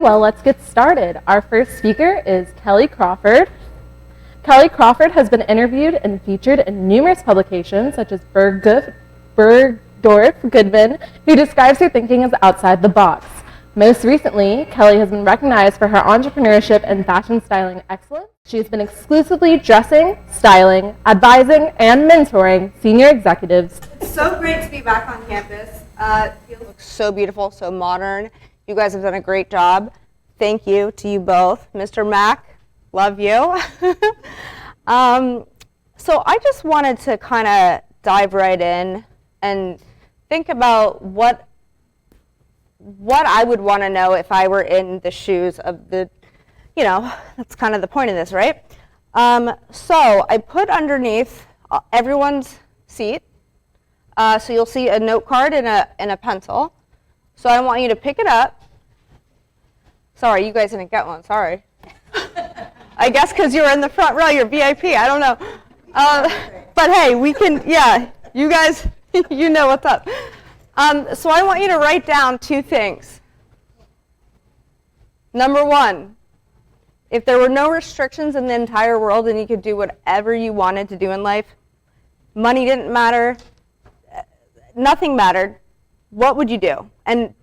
Well, let's get started. Our first speaker is Kelli Crawford. Kelli Crawford has been interviewed and featured in numerous publications such as Bergdorf Goodman, who describes her thinking as outside the box. Most recently, Kelli has been recognized for her entrepreneurship and fashion styling excellence. She has been exclusively dressing, styling, advising, and mentoring senior executives. It's so great to be back on campus. It looks so beautiful, so modern. You guys have done a great job. Thank you to you both. Mr. Mac, love you. So I just wanted to kind of dive right in and think about what I would want to know if I were in the shoes of the, that's kind of the point of this, right? So I put underneath everyone's seat, so you'll see a note card and a pencil. So I want you to pick it up. Sorry, you guys didn't get one, sorry. I guess because you were in the front row, you're VIP, I don't know. But hey, we can, you guys, you know what's up. So I want you to write down two things. Number one, if there were no restrictions in the entire world and you could do whatever you wanted to do in life, money didn't matter, nothing mattered, what would you do? And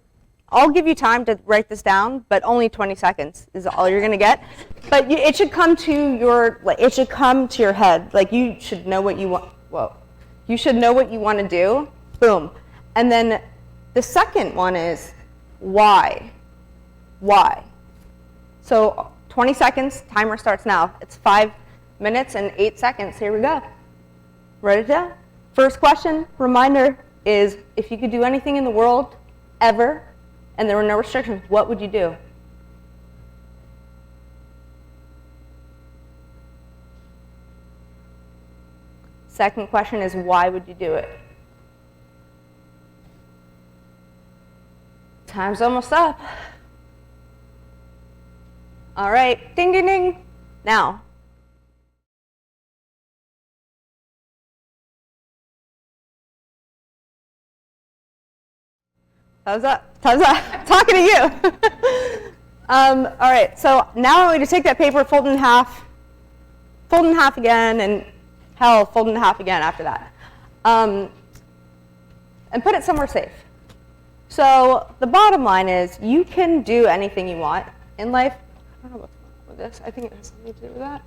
I'll give you time to write this down, but only 20 seconds is all you're gonna get. But it should come to your head. Like you should know what you want. Whoa, you should know what you want to do. Boom. And then the second one is why. Why? So 20 seconds. Timer starts now. It's 5 minutes and 8 seconds. Here we go. Write it down. First question, reminder, is if you could do anything in the world ever, and there were no restrictions, what would you do? Second question is, why would you do it? Time's almost up. All right, ding, ding, ding. Now. Thumbs up, thumbs up, talking to you. All right, so now I'm going to take that paper, fold it in half again, and hell, fold it in half again after that. And put it somewhere safe. So the bottom line is you can do anything you want in life. I don't know what's going on with this. I think it has something to do with that.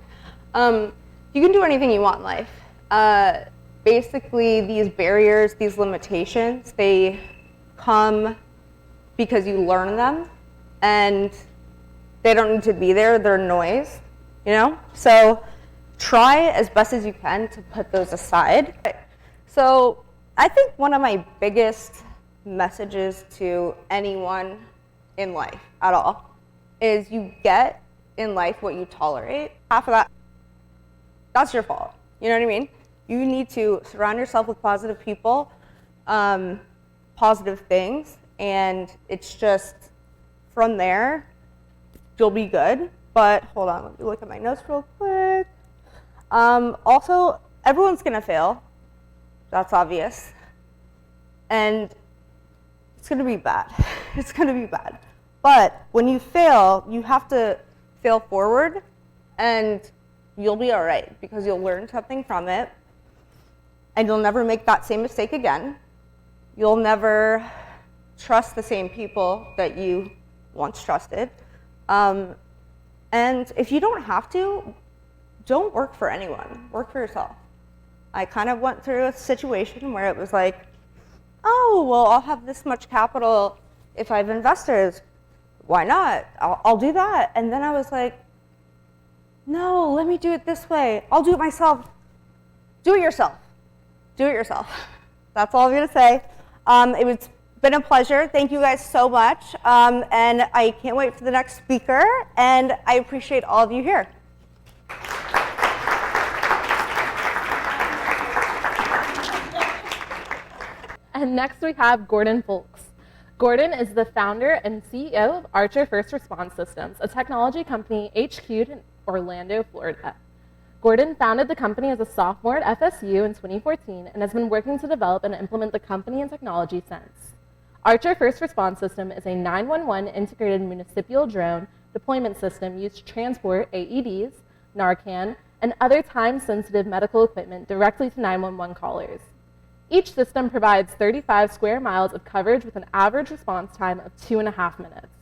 You can do anything you want in life. Basically, these barriers, these limitations, they come because you learn them, and they don't need to be there. They're noise, So try as best as you can to put those aside. So I think one of my biggest messages to anyone in life at all is you get in life what you tolerate. Half of that, that's your fault. You know what I mean? You need to surround yourself with positive people, positive things, and it's just from there you'll be good. But hold on, let me look at my notes real quick. Also, everyone's gonna fail. That's obvious. And it's gonna be bad. It's gonna be bad. But when you fail, you have to fail forward, and you'll be all right because you'll learn something from it, and you'll never make that same mistake again. You'll never trust the same people that you once trusted. And if you don't have to, don't work for anyone. Work for yourself. I kind of went through a situation where it was like, oh, well, I'll have this much capital if I have investors. Why not? I'll do that. And then I was like, no, let me do it this way. I'll do it myself. Do it yourself. Do it yourself. That's all I'm going to say. It's been a pleasure. Thank you guys so much. And I can't wait for the next speaker. And I appreciate all of you here. And next we have Gordon Folks. Gordon is the founder and CEO of Archer First Response Systems, a technology company HQ'd in Orlando, Florida. Gordon founded the company as a sophomore at FSU in 2014 and has been working to develop and implement the company and technology since. Archer First Response System is a 911 integrated municipal drone deployment system used to transport AEDs, Narcan, and other time-sensitive medical equipment directly to 911 callers. Each system provides 35 square miles of coverage with an average response time of 2.5 minutes.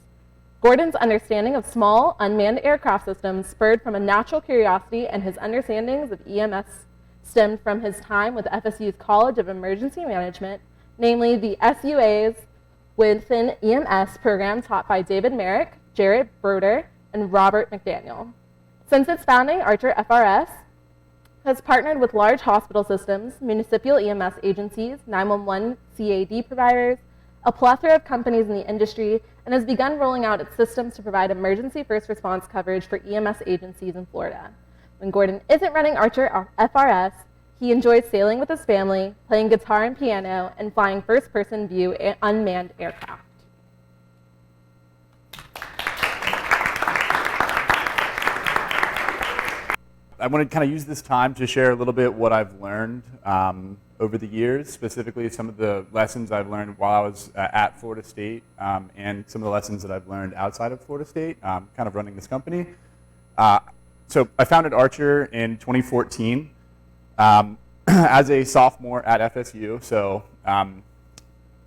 Gordon's understanding of small, unmanned aircraft systems spurred from a natural curiosity, and his understandings of EMS stemmed from his time with FSU's College of Emergency Management, namely the SUA's within EMS program taught by David Merrick, Jarrett Broder, and Robert McDaniel. Since its founding, Archer FRS has partnered with large hospital systems, municipal EMS agencies, 911 CAD providers, a plethora of companies in the industry, and has begun rolling out its systems to provide emergency first response coverage for EMS agencies in Florida. When Gordon isn't running Archer FRS, he enjoys sailing with his family, playing guitar and piano, and flying first-person view unmanned aircraft. I want to kind of use this time to share a little bit what I've learned over the years, specifically some of the lessons I've learned while I was at Florida State and some of the lessons that I've learned outside of Florida State, kind of running this company. So I founded Archer in 2014 as a sophomore at FSU. So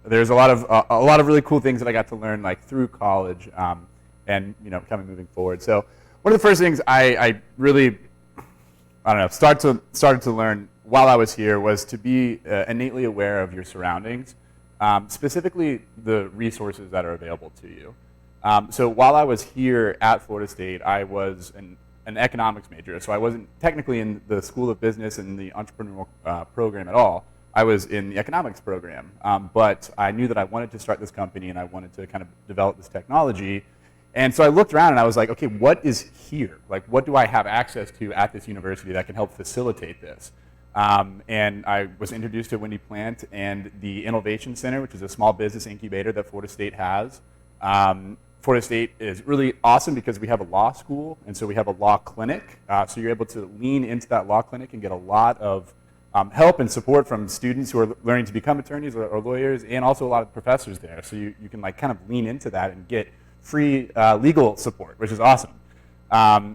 there's a lot of really cool things that I got to learn like through college and kind of moving forward. So one of the first things I really started to learn while I was here was to be innately aware of your surroundings, specifically the resources that are available to you. So while I was here at Florida State, I was an economics major, so I wasn't technically in the School of Business and the entrepreneurial program at all. I was in the economics program, but I knew that I wanted to start this company and I wanted to kind of develop this technology. And so I looked around and I was like, okay, what is here? Like, what do I have access to at this university that can help facilitate this? And I was introduced to Wendy Plant and the Innovation Center, which is a small business incubator that Florida State has. Florida State is really awesome because we have a law school, and so we have a law clinic. So you're able to lean into that law clinic and get a lot of help and support from students who are learning to become attorneys or lawyers, and also a lot of professors there. So you can like kind of lean into that and get free legal support, which is awesome.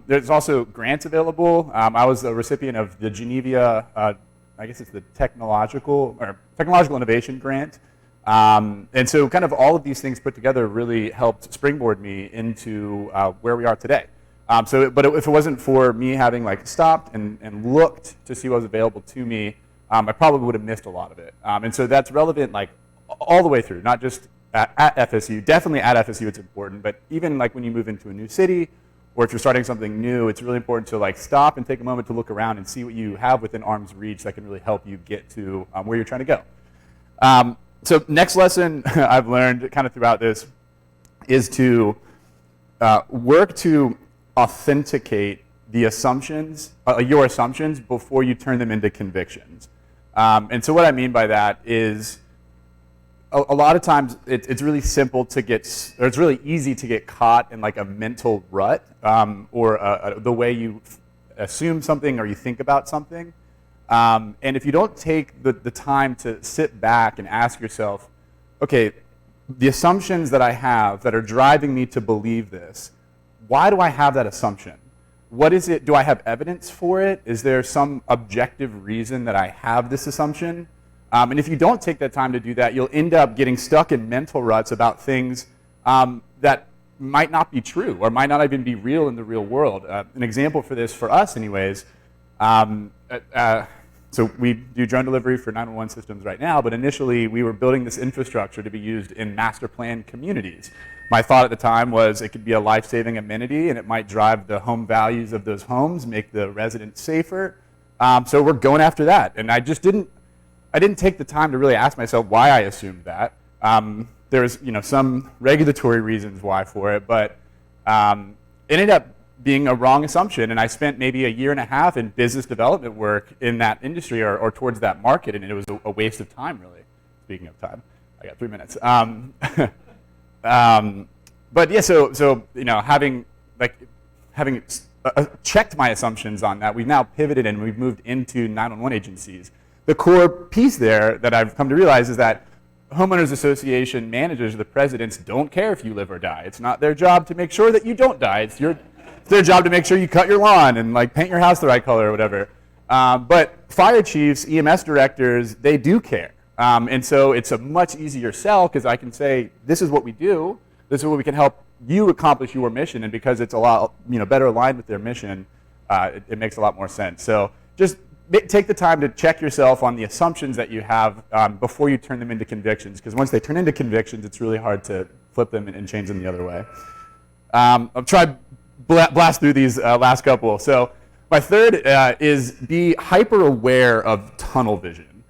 There's also grants available. I was a recipient of the Geneva, I guess it's the Technological Innovation Grant. And so kind of all of these things put together really helped springboard me into where we are today. But if it wasn't for me having like stopped and looked to see what was available to me, I probably would have missed a lot of it. And so that's relevant like all the way through, not just at FSU. Definitely at FSU it's important, but even like when you move into a new city or if you're starting something new, it's really important to like stop and take a moment to look around and see what you have within arm's reach that can really help you get to where you're trying to go. So next lesson I've learned kind of throughout this is to work to authenticate the assumptions, your assumptions before you turn them into convictions. And so what I mean by that is a lot of times it's really simple to get, or it's really easy to get caught in like a mental rut or the way you assume something or you think about something. And if you don't take the time to sit back and ask yourself, okay, the assumptions that I have that are driving me to believe this, why do I have that assumption? What is it? Do I have evidence for it? Is there some objective reason that I have this assumption? And if you don't take that time to do that, you'll end up getting stuck in mental ruts about things that might not be true or might not even be real in the real world. An example for this, for us anyways, so we do drone delivery for 911 systems right now, but initially we were building this infrastructure to be used in master plan communities. My thought at the time was it could be a life-saving amenity and it might drive the home values of those homes, make the residents safer. So we're going after that. And I didn't take the time to really ask myself why I assumed that. There's some regulatory reasons why for it, but it ended up being a wrong assumption, and I spent maybe 1.5 years in business development work in that industry or towards that market, and it was a waste of time, really. Speaking of time, I got 3 minutes. But yeah, so having checked my assumptions on that, we've now pivoted and we've moved into 911 agencies. The core piece there that I've come to realize is that homeowners association managers, the presidents, don't care if you live or die. It's not their job to make sure that you don't die. It's their job to make sure you cut your lawn and like paint your house the right color or whatever. But fire chiefs, EMS directors, they do care. And so it's a much easier sell because I can say, this is what we do. This is what we can help you accomplish your mission. And because it's a lot better aligned with their mission, it makes a lot more sense. So just take the time to check yourself on the assumptions that you have before you turn them into convictions. Because once they turn into convictions, it's really hard to flip them and change them the other way. I'll try blast through these last couple. So my third is be hyper aware of tunnel vision.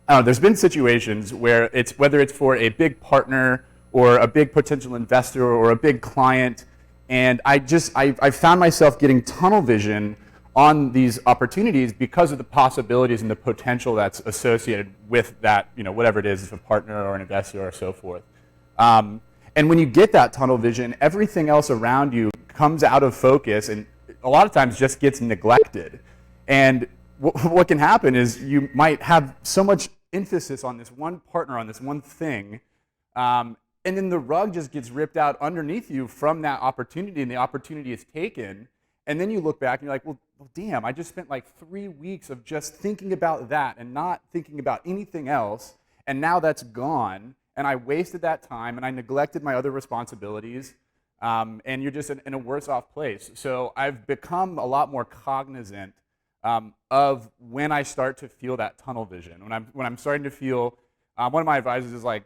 There's been situations where whether it's for a big partner or a big potential investor or a big client, and I found myself getting tunnel vision on these opportunities because of the possibilities and the potential that's associated with that, whatever it is, if a partner or an investor or so forth. And when you get that tunnel vision, everything else around you comes out of focus and a lot of times just gets neglected. And what can happen is you might have so much emphasis on this one partner, on this one thing, and then the rug just gets ripped out underneath you from that opportunity, and the opportunity is taken. And then you look back and you're like, well, damn, I just spent like 3 weeks of just thinking about that and not thinking about anything else, and now that's gone, and I wasted that time, and I neglected my other responsibilities, and you're just in a worse off place. So I've become a lot more cognizant of when I start to feel that tunnel vision. When I'm starting to feel, one of my advisors is like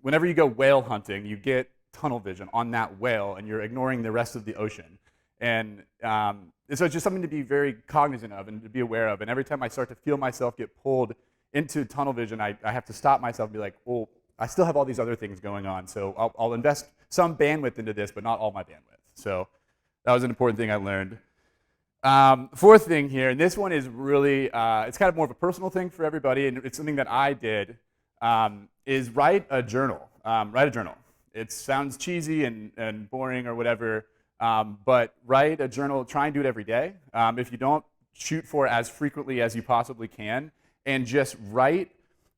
whenever you go whale hunting, you get tunnel vision on that whale, and you're ignoring the rest of the ocean. And so it's just something to be very cognizant of and to be aware of. And every time I start to feel myself get pulled into tunnel vision, I have to stop myself and be like, well, I still have all these other things going on, so I'll invest some bandwidth into this, but not all my bandwidth. So that was an important thing I learned. Fourth thing here, and this one is really, it's kind of more of a personal thing for everybody, and it's something that I did, is write a journal. Write a journal. It sounds cheesy and boring or whatever, but write a journal. Try and do it every day. If you don't, shoot for as frequently as you possibly can, and just write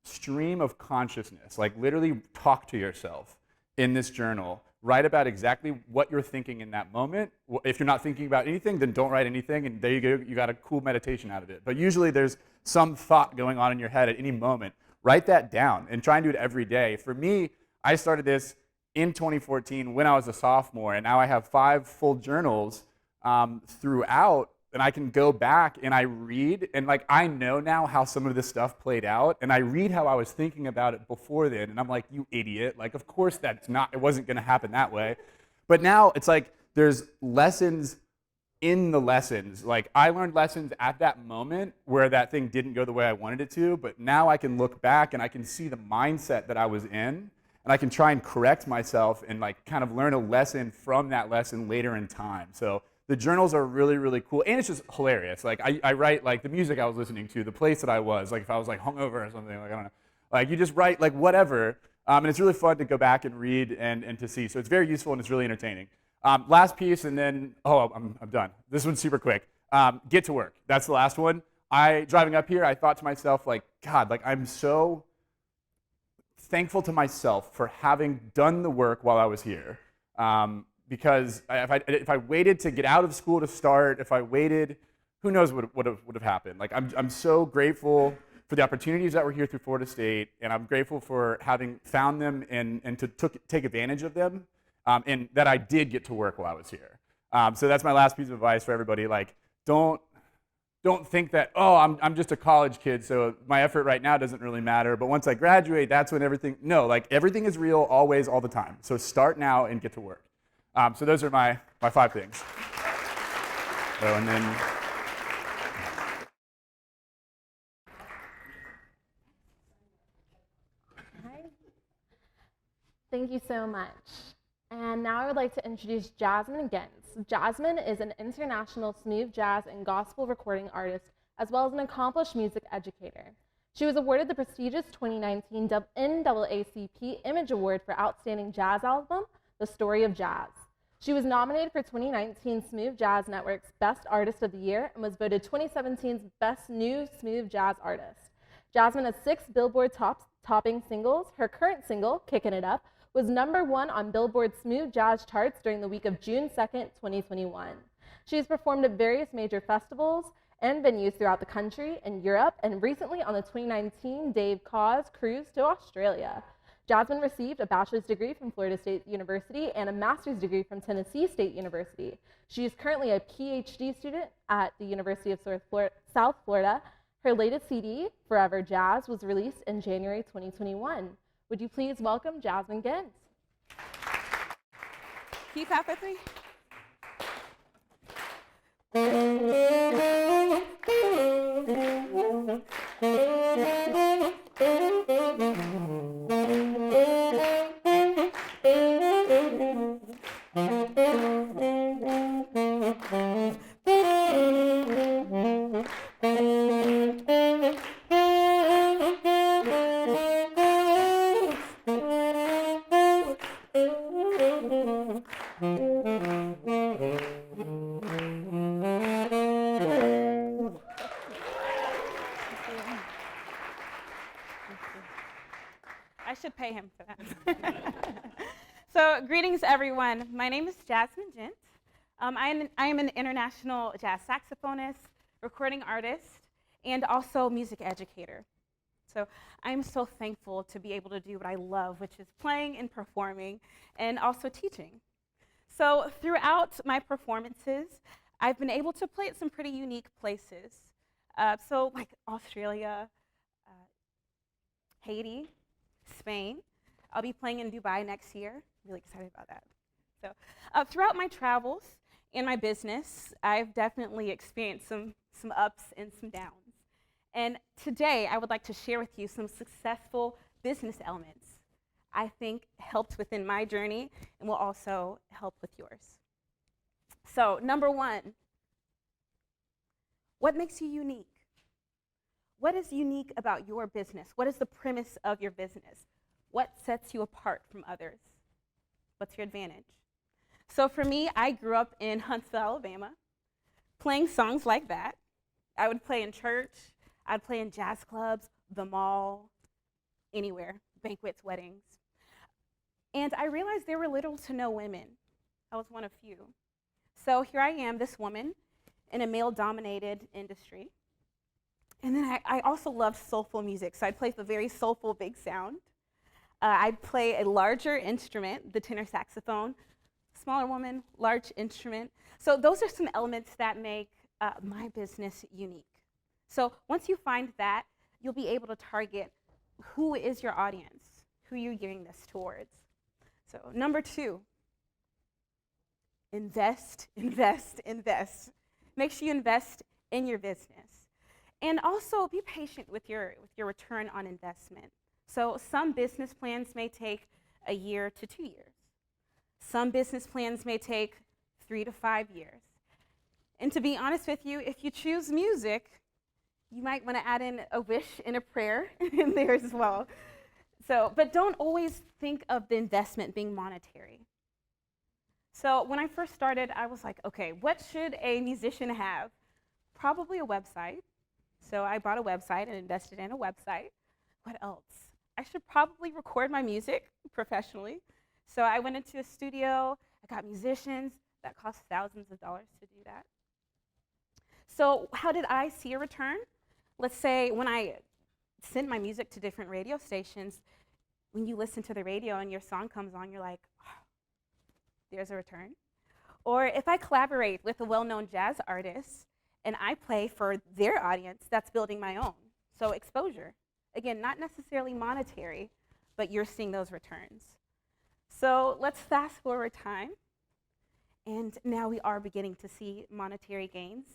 stream of consciousness. Like literally talk to yourself in this journal. Write about exactly what you're thinking in that moment. If you're not thinking about anything, then don't write anything, and there you go, you got a cool meditation out of it. But usually there's some thought going on in your head at any moment. Write that down and try and do it every day. For me, I started this in 2014 when I was a sophomore, and now I have 5 full journals throughout, and I can go back and I read, and like I know now how some of this stuff played out, and I read how I was thinking about it before then, and I'm like, you idiot, like of course it wasn't gonna happen that way. But now it's like there's lessons in the lessons. Like I learned lessons at that moment where that thing didn't go the way I wanted it to, but now I can look back and I can see the mindset that I was in, and I can try and correct myself and like kind of learn a lesson from that lesson later in time. So the journals are really, really cool, and it's just hilarious. Like I write like the music I was listening to, the place that I was, like if I was like hungover or something, like I don't know. Like you just write like whatever, and it's really fun to go back and read and to see. So it's very useful and it's really entertaining. Last piece, and then I'm done. This one's super quick. Get to work. That's the last one. Driving up here, I thought to myself like, God, like I'm so thankful to myself for having done the work while I was here. Because if I waited to get out of school to start, if I waited, who knows what would have happened. Like I'm so grateful for the opportunities that were here through Florida State, and I'm grateful for having found them and to take advantage of them, and that I did get to work while I was here. So that's my last piece of advice for everybody. Like don't think that, I'm just a college kid, so my effort right now doesn't really matter, but once I graduate, that's when everything is real always, all the time. So start now and get to work. So those are my 5 things. So, and then Hi. Thank you so much. And now I would like to introduce Jazmin Ghent. Jazmin is an international smooth jazz and gospel recording artist, as well as an accomplished music educator. She was awarded the prestigious 2019 NAACP Image Award for Outstanding Jazz Album, The Story of Jazz. She was nominated for 2019 Smooth Jazz Network's Best Artist of the Year and was voted 2017's Best New Smooth Jazz Artist. Jazmin has 6 Billboard topping singles. Her current single, Kickin' It Up, was #1 on Billboard's Smooth Jazz charts during the week of June 2nd, 2021. She has performed at various major festivals and venues throughout the country and Europe, and recently on the 2019 Dave Cause cruise to Australia. Jazmin received a bachelor's degree from Florida State University and a master's degree from Tennessee State University. She is currently a PhD student at the University of South Florida. Her latest CD, Forever Jazz, was released in January 2021. Would you please welcome Jazmin Ghent? Can you clap with me? I should pay him for that. So, greetings everyone. My name is Jazmin Ghent. I am an international jazz saxophonist, recording artist, and also music educator. So I'm so thankful to be able to do what I love, which is playing and performing, and also teaching. So throughout my performances, I've been able to play at some pretty unique places. So like Australia, Haiti, Spain. I'll be playing in Dubai next year. Really excited about that. So throughout my travels and my business, I've definitely experienced some ups and some downs. And today, I would like to share with you some successful business elements I think helped within my journey and will also help with yours. So, number 1, what makes you unique? What is unique about your business? What is the premise of your business? What sets you apart from others? What's your advantage? So for me, I grew up in Huntsville, Alabama, playing songs like that. I would play in church, I'd play in jazz clubs, the mall, anywhere, banquets, weddings. And I realized there were little to no women. I was one of few. So here I am, this woman, in a male-dominated industry. And then I also loved soulful music, so I'd play the very soulful big sound. I'd play a larger instrument, the tenor saxophone, smaller woman, large instrument. So those are some elements that make my business unique. So once you find that, you'll be able to target who is your audience, who you're gearing this towards. So number 2, invest, invest, invest. Make sure you invest in your business. And also be patient with your return on investment. So some business plans may take a year to 2 years. Some business plans may take 3 to 5 years. And to be honest with you, if you choose music, you might want to add in a wish and a prayer in there as well. So, but don't always think of the investment being monetary. So when I first started, I was like, okay, what should a musician have? Probably a website. So I bought a website and invested in a website. What else? I should probably record my music professionally. So I went into a studio, I got musicians. That cost thousands of dollars to do that. So how did I see a return? Let's say when I send my music to different radio stations, when you listen to the radio and your song comes on, you're like, oh, there's a return. Or if I collaborate with a well-known jazz artist and I play for their audience, that's building my own. So exposure. Again, not necessarily monetary, but you're seeing those returns. So let's fast forward time. And now we are beginning to see monetary gains.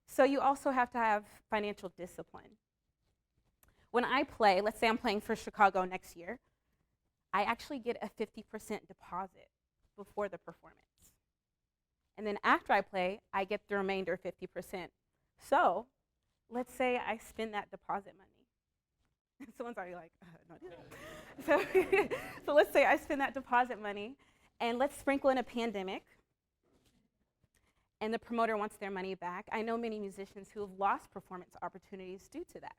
So you also have to have financial discipline. When I play, let's say I'm playing for Chicago next year, I actually get a 50% deposit before the performance. And then after I play, I get the remainder 50%. So let's say I spend that deposit money. Someone's already like, no, so let's say I spend that deposit money, and let's sprinkle in a pandemic, and the promoter wants their money back. I know many musicians who have lost performance opportunities due to that.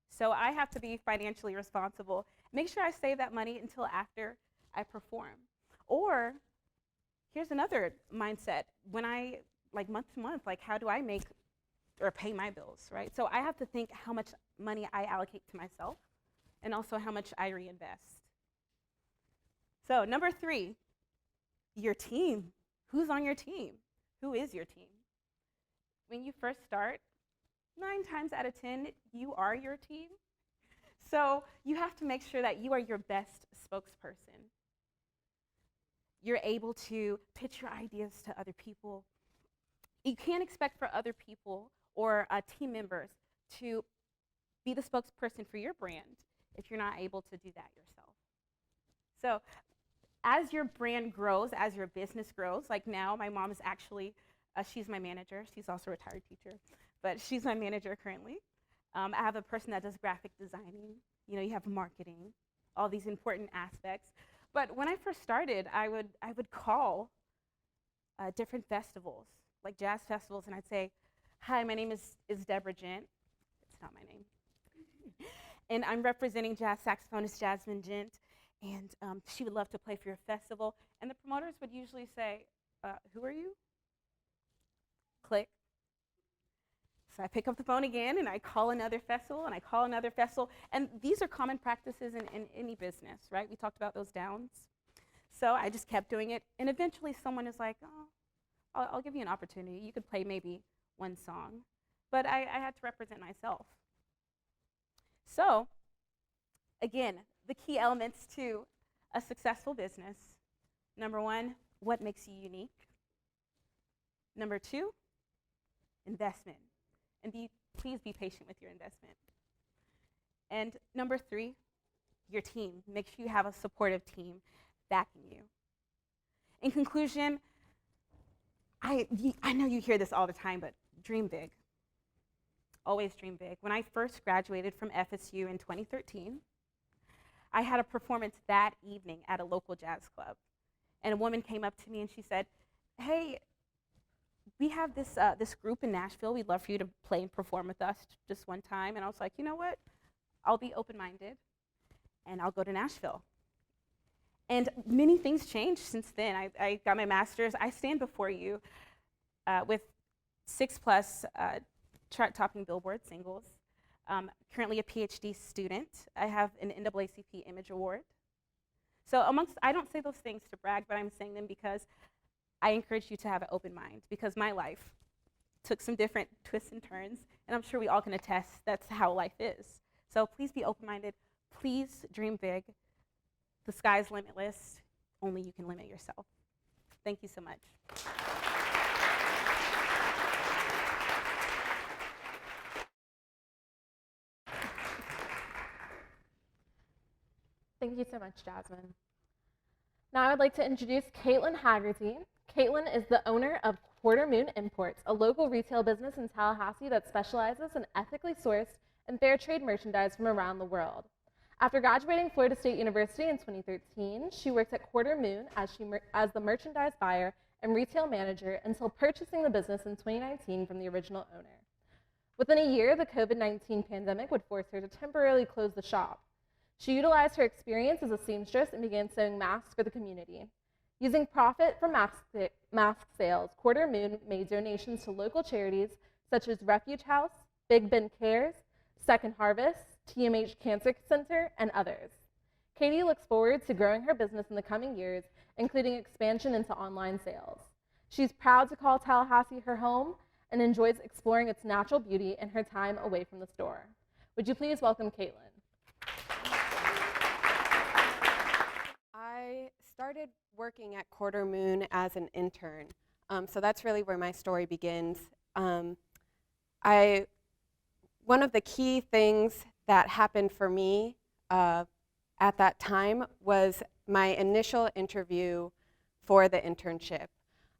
So I have to be financially responsible. Make sure I save that money until after I perform. Or here's another mindset. When I, like month to month, like how do I make or pay my bills, right? So I have to think how much money I allocate to myself and also how much I reinvest. So number 3, your team. Who's on your team? Who is your team? When you first start, 9 times out of 10, you are your team. So you have to make sure that you are your best spokesperson. You're able to pitch your ideas to other people. You can't expect for other people or team members to be the spokesperson for your brand if you're not able to do that yourself. So as your brand grows, as your business grows, like now my mom is actually, she's my manager. She's also a retired teacher, but she's my manager currently. I have a person that does graphic designing. You know, you have marketing, all these important aspects. But when I first started, I would call different festivals, like jazz festivals, and I'd say, "Hi, my name is Deborah Ghent." It's not my name. And I'm representing jazz saxophonist Jazmin Ghent, and she would love to play for your festival. And the promoters would usually say, "Who are you?" Click. So I pick up the phone again, and I call another festival, and I call another festival. And these are common practices in any business, right? We talked about those downs. So I just kept doing it, and eventually someone is like, "Oh, I'll give you an opportunity. You could play maybe one song." But I had to represent myself. So again, the key elements to a successful business. Number 1, what makes you unique? Number 2, investment. And please be patient with your investment. And number 3, your team. Make sure you have a supportive team backing you. In conclusion, I know you hear this all the time, but dream big. Always dream big. When I first graduated from FSU in 2013, I had a performance that evening at a local jazz club. And a woman came up to me and she said, "Hey, we have this group in Nashville. We'd love for you to play and perform with us just one time." And I was like, you know what? I'll be open-minded, and I'll go to Nashville. And many things changed since then. I got my master's. I stand before you with 6+ chart-topping Billboard singles. Currently a PhD student. I have an NAACP Image Award. So I don't say those things to brag, but I'm saying them because I encourage you to have an open mind, because my life took some different twists and turns, and I'm sure we all can attest that's how life is. So please be open-minded. Please dream big. The sky's limitless. Only you can limit yourself. Thank you so much. Thank you so much, Jazmin. Now I would like to introduce Caitlin Haggerty. Caitlin is the owner of Quarter Moon Imports, a local retail business in Tallahassee that specializes in ethically sourced and fair trade merchandise from around the world. After graduating Florida State University in 2013, she worked at Quarter Moon as the merchandise buyer and retail manager until purchasing the business in 2019 from the original owner. Within a year, the COVID-19 pandemic would force her to temporarily close the shop. She utilized her experience as a seamstress and began sewing masks for the community. Using profit from mask sales, Quarter Moon made donations to local charities such as Refuge House, Big Ben Cares, Second Harvest, TMH Cancer Center, and others. Katie looks forward to growing her business in the coming years, including expansion into online sales. She's proud to call Tallahassee her home and enjoys exploring its natural beauty in her time away from the store. Would you please welcome Caitlin? I started working at Quarter Moon as an intern, so that's really where my story begins. One of the key things that happened for me at that time was my initial interview for the internship.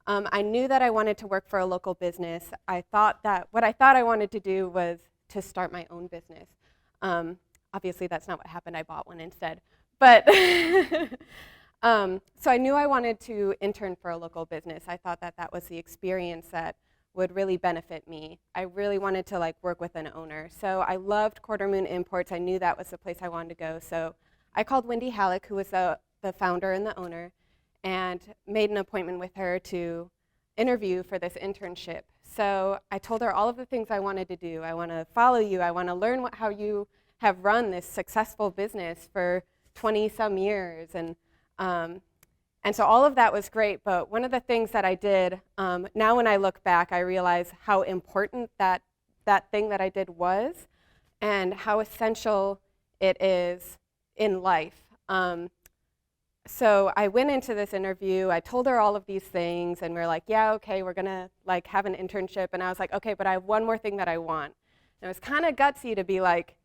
I knew that I wanted to work for a local business. What I thought I wanted to do was to start my own business. Obviously, that's not what happened. I bought one instead. But so I knew I wanted to intern for a local business. I thought that that was the experience that would really benefit me. I really wanted to like work with an owner. So I loved Quarter Moon Imports. I knew that was the place I wanted to go. So I called Wendy Halleck, who was the founder and the owner, and made an appointment with her to interview for this internship. So I told her all of the things I wanted to do. I want to follow you. I want to learn how you have run this successful business for 20-some years. And so all of that was great. But one of the things that I did, now when I look back, I realize how important that thing that I did was and how essential it is in life. So I went into this interview, I told her all of these things, and we're like, yeah, okay, we're gonna like have an internship. And I was like, okay, but I have one more thing that I want. And it was kind of gutsy to be like,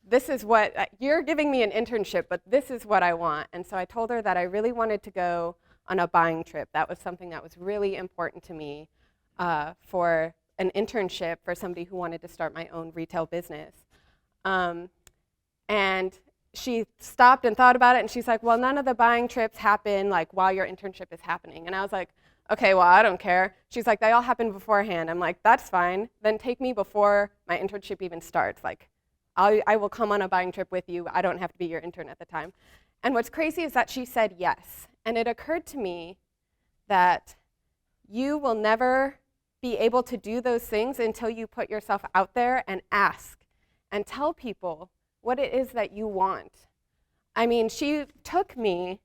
this is what, you're giving me an internship, but this is what I want. And so I told her that I really wanted to go on a buying trip. That was something that was really important to me for an internship for somebody who wanted to start my own retail business. And she stopped and thought about it, and she's like, well, none of the buying trips happen like while your internship is happening. And I was like, okay, well, I don't care. She's like, they all happen beforehand. I'm like, that's fine. Then take me before my internship even starts. Like, I will come on a buying trip with you. I don't have to be your intern at the time. And what's crazy is that she said yes. And it occurred to me that you will never be able to do those things until you put yourself out there and ask and tell people what it is that you want. I mean, she took me,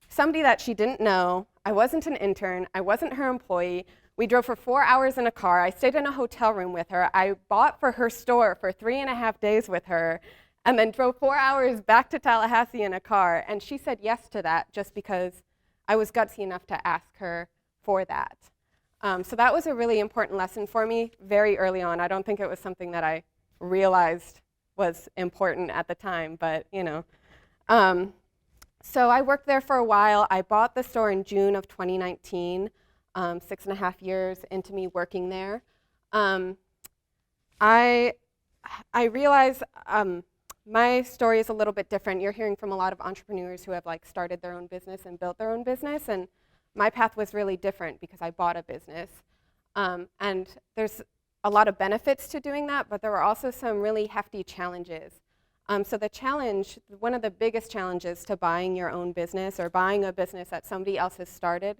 somebody that she didn't know. I wasn't an intern. I wasn't her employee. We drove for 4 hours in a car. I stayed in a hotel room with her. I bought for her store for 3.5 days with her, and then drove 4 hours back to Tallahassee in a car. And she said yes to that just because I was gutsy enough to ask her for that. So that was a really important lesson for me very early on. I don't think it was something that I realized was important at the time, but you know. So I worked there for a while. I bought the store in June of 2019, 6.5 years into me working there. I realize my story is a little bit different. You're hearing from a lot of entrepreneurs who have like started their own business and built their own business, and my path was really different because I bought a business. And there's a lot of benefits to doing that, but there were also some really hefty challenges. So the challenge, one of the biggest challenges to buying your own business or buying a business that somebody else has started,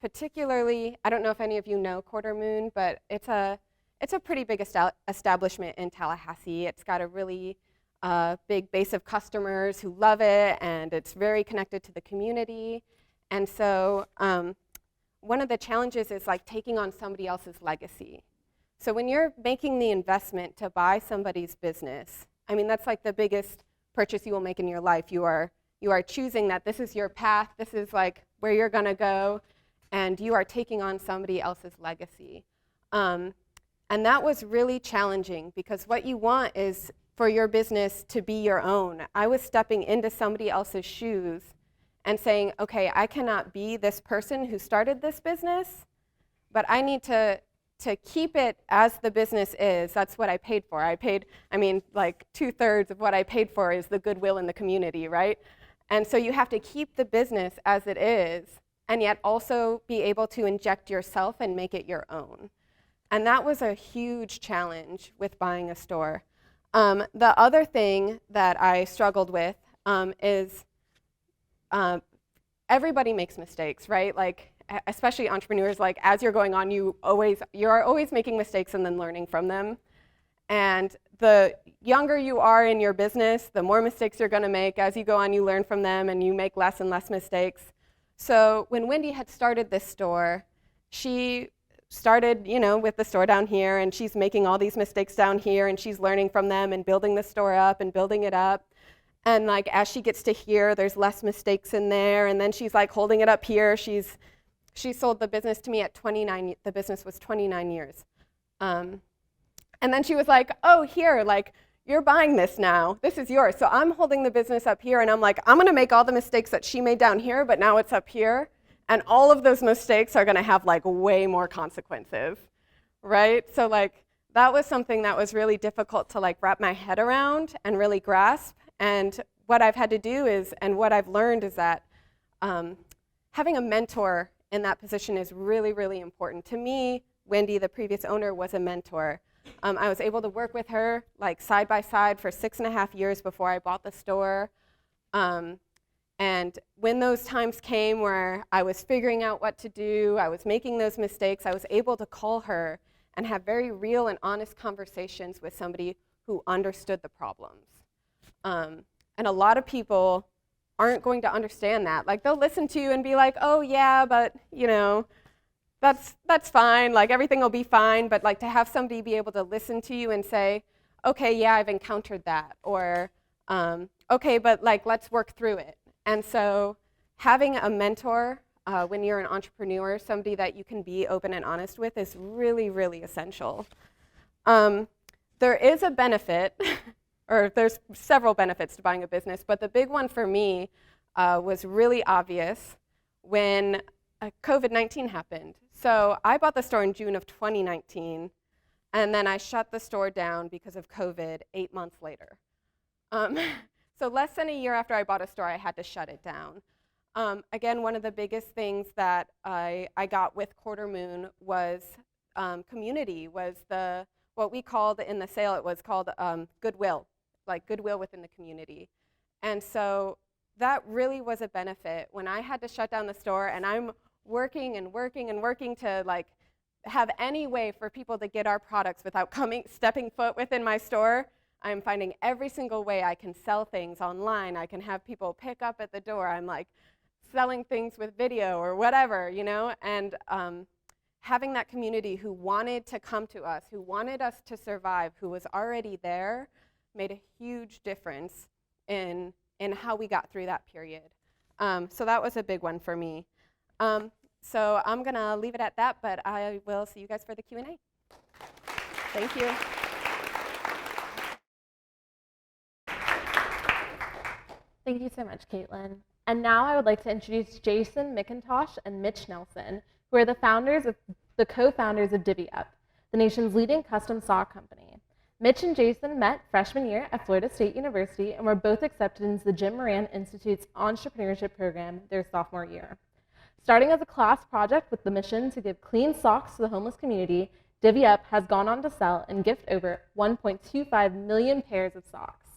particularly, I don't know if any of you know Quarter Moon, but it's a pretty big establishment in Tallahassee. It's got a really big base of customers who love it, and it's very connected to the community. And so one of the challenges is like taking on somebody else's legacy. So when you're making the investment to buy somebody's business, I mean, that's like the biggest purchase you will make in your life. You are choosing that this is your path, this is like where you're gonna go, and you are taking on somebody else's legacy. And that was really challenging because what you want is for your business to be your own. I was stepping into somebody else's shoes and saying, okay, I cannot be this person who started this business, but I need to keep it as the business is. That's what I paid for. I mean, like 2/3 of what I paid for is the goodwill in the community, right? And so you have to keep the business as it is, and yet also be able to inject yourself and make it your own. And that was a huge challenge with buying a store. The other thing that I struggled with is everybody makes mistakes, right? Like, especially entrepreneurs, like as you're going on, you're always making mistakes and then learning from them. And the younger you are in your business, the more mistakes you're gonna make. As you go on, you learn from them and you make less and less mistakes. So when Wendy had started this store, she started, with the store down here, and she's making all these mistakes down here, and she's learning from them and building the store up and building it up. And like as she gets to here, there's less mistakes in there, and then she's like holding it up here. She sold the business to me at 29. The business was 29 years. And then she was like, oh, here, like, you're buying this now. This is yours. So I'm holding the business up here, and I'm like, I'm going to make all the mistakes that she made down here, but now it's up here. And all of those mistakes are going to have, like, way more consequences, right? So, like, that was something that was really difficult to, like, wrap my head around and really grasp. And what I've had to do is, and what I've learned is that having a mentor in that position is really, really important. To me, Wendy, the previous owner, was a mentor. I was able to work with her like side by side for 6.5 years before I bought the store. And when those times came where I was figuring out what to do, I was making those mistakes, I was able to call her and have very real and honest conversations with somebody who understood the problems. And a lot of people aren't going to understand that. Like, they'll listen to you and be like, oh yeah, but you know, that's fine, like everything will be fine. But like to have somebody be able to listen to you and say, okay, yeah, I've encountered that, or okay, but like let's work through it. And so having a mentor when you're an entrepreneur, somebody that you can be open and honest with, is really, really essential. There is a benefit, or there's several benefits to buying a business, but the big one for me was really obvious when COVID-19 happened. So I bought the store in June of 2019, and then I shut the store down because of COVID 8 months later. So less than a year after I bought a store, I had to shut it down. Again, one of the biggest things that I got with Quarter Moon was community, was what we called in the sale, it was called goodwill, like goodwill within the community. And so that really was a benefit. When I had to shut down the store and I'm working and working and working to like have any way for people to get our products without stepping foot within my store, I'm finding every single way I can sell things online. I can have people pick up at the door. I'm like selling things with video or whatever, you know? And having that community who wanted to come to us, who wanted us to survive, who was already there, made a huge difference in how we got through that period. So that was a big one for me. So I'm gonna leave it at that, but I will see you guys for the Q&A. Thank you. Thank you so much, Caitlin. And now I would like to introduce Jason McIntosh and Mitch Nelson, who are the co-founders of DivvyUp, the nation's leading custom sock company. Mitch and Jason met freshman year at Florida State University and were both accepted into the Jim Moran Institute's entrepreneurship program their sophomore year. Starting as a class project with the mission to give clean socks to the homeless community, DivvyUp has gone on to sell and gift over 1.25 million pairs of socks.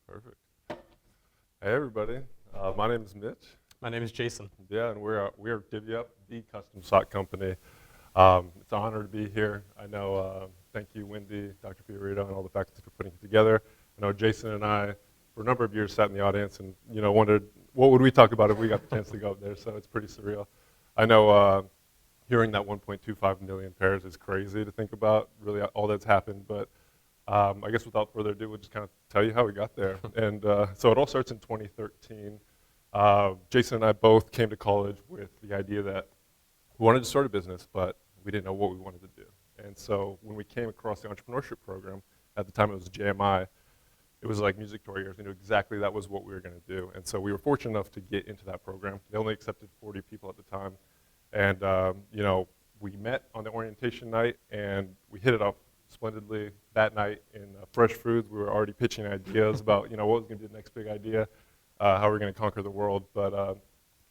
Perfect. Hey everybody, my name is Mitch. My name is Jason. Yeah, and we're DivvyUp, the custom sock company. It's an honor to be here. I know, thank you Wendy, Dr. Fiorito, and all the faculty for putting it together. I know Jason and I, for a number of years, sat in the audience and wondered what would we talk about if we got the chance to go up there, so it's pretty surreal. I know hearing that 1.25 million pairs is crazy to think about, really all that's happened, but I guess without further ado, we'll just kind of tell you how we got there. And so it all starts in 2013. Jason and I both came to college with the idea that we wanted to start a business, but we didn't know what we wanted to do. And so when we came across the entrepreneurship program, at the time it was JMI, it was like music to our ears. We knew exactly that was what we were going to do. And so we were fortunate enough to get into that program. They only accepted 40 people at the time. And we met on the orientation night and we hit it off splendidly that night in Fresh Foods. We were already pitching ideas about what was going to be the next big idea, how we're going to conquer the world. But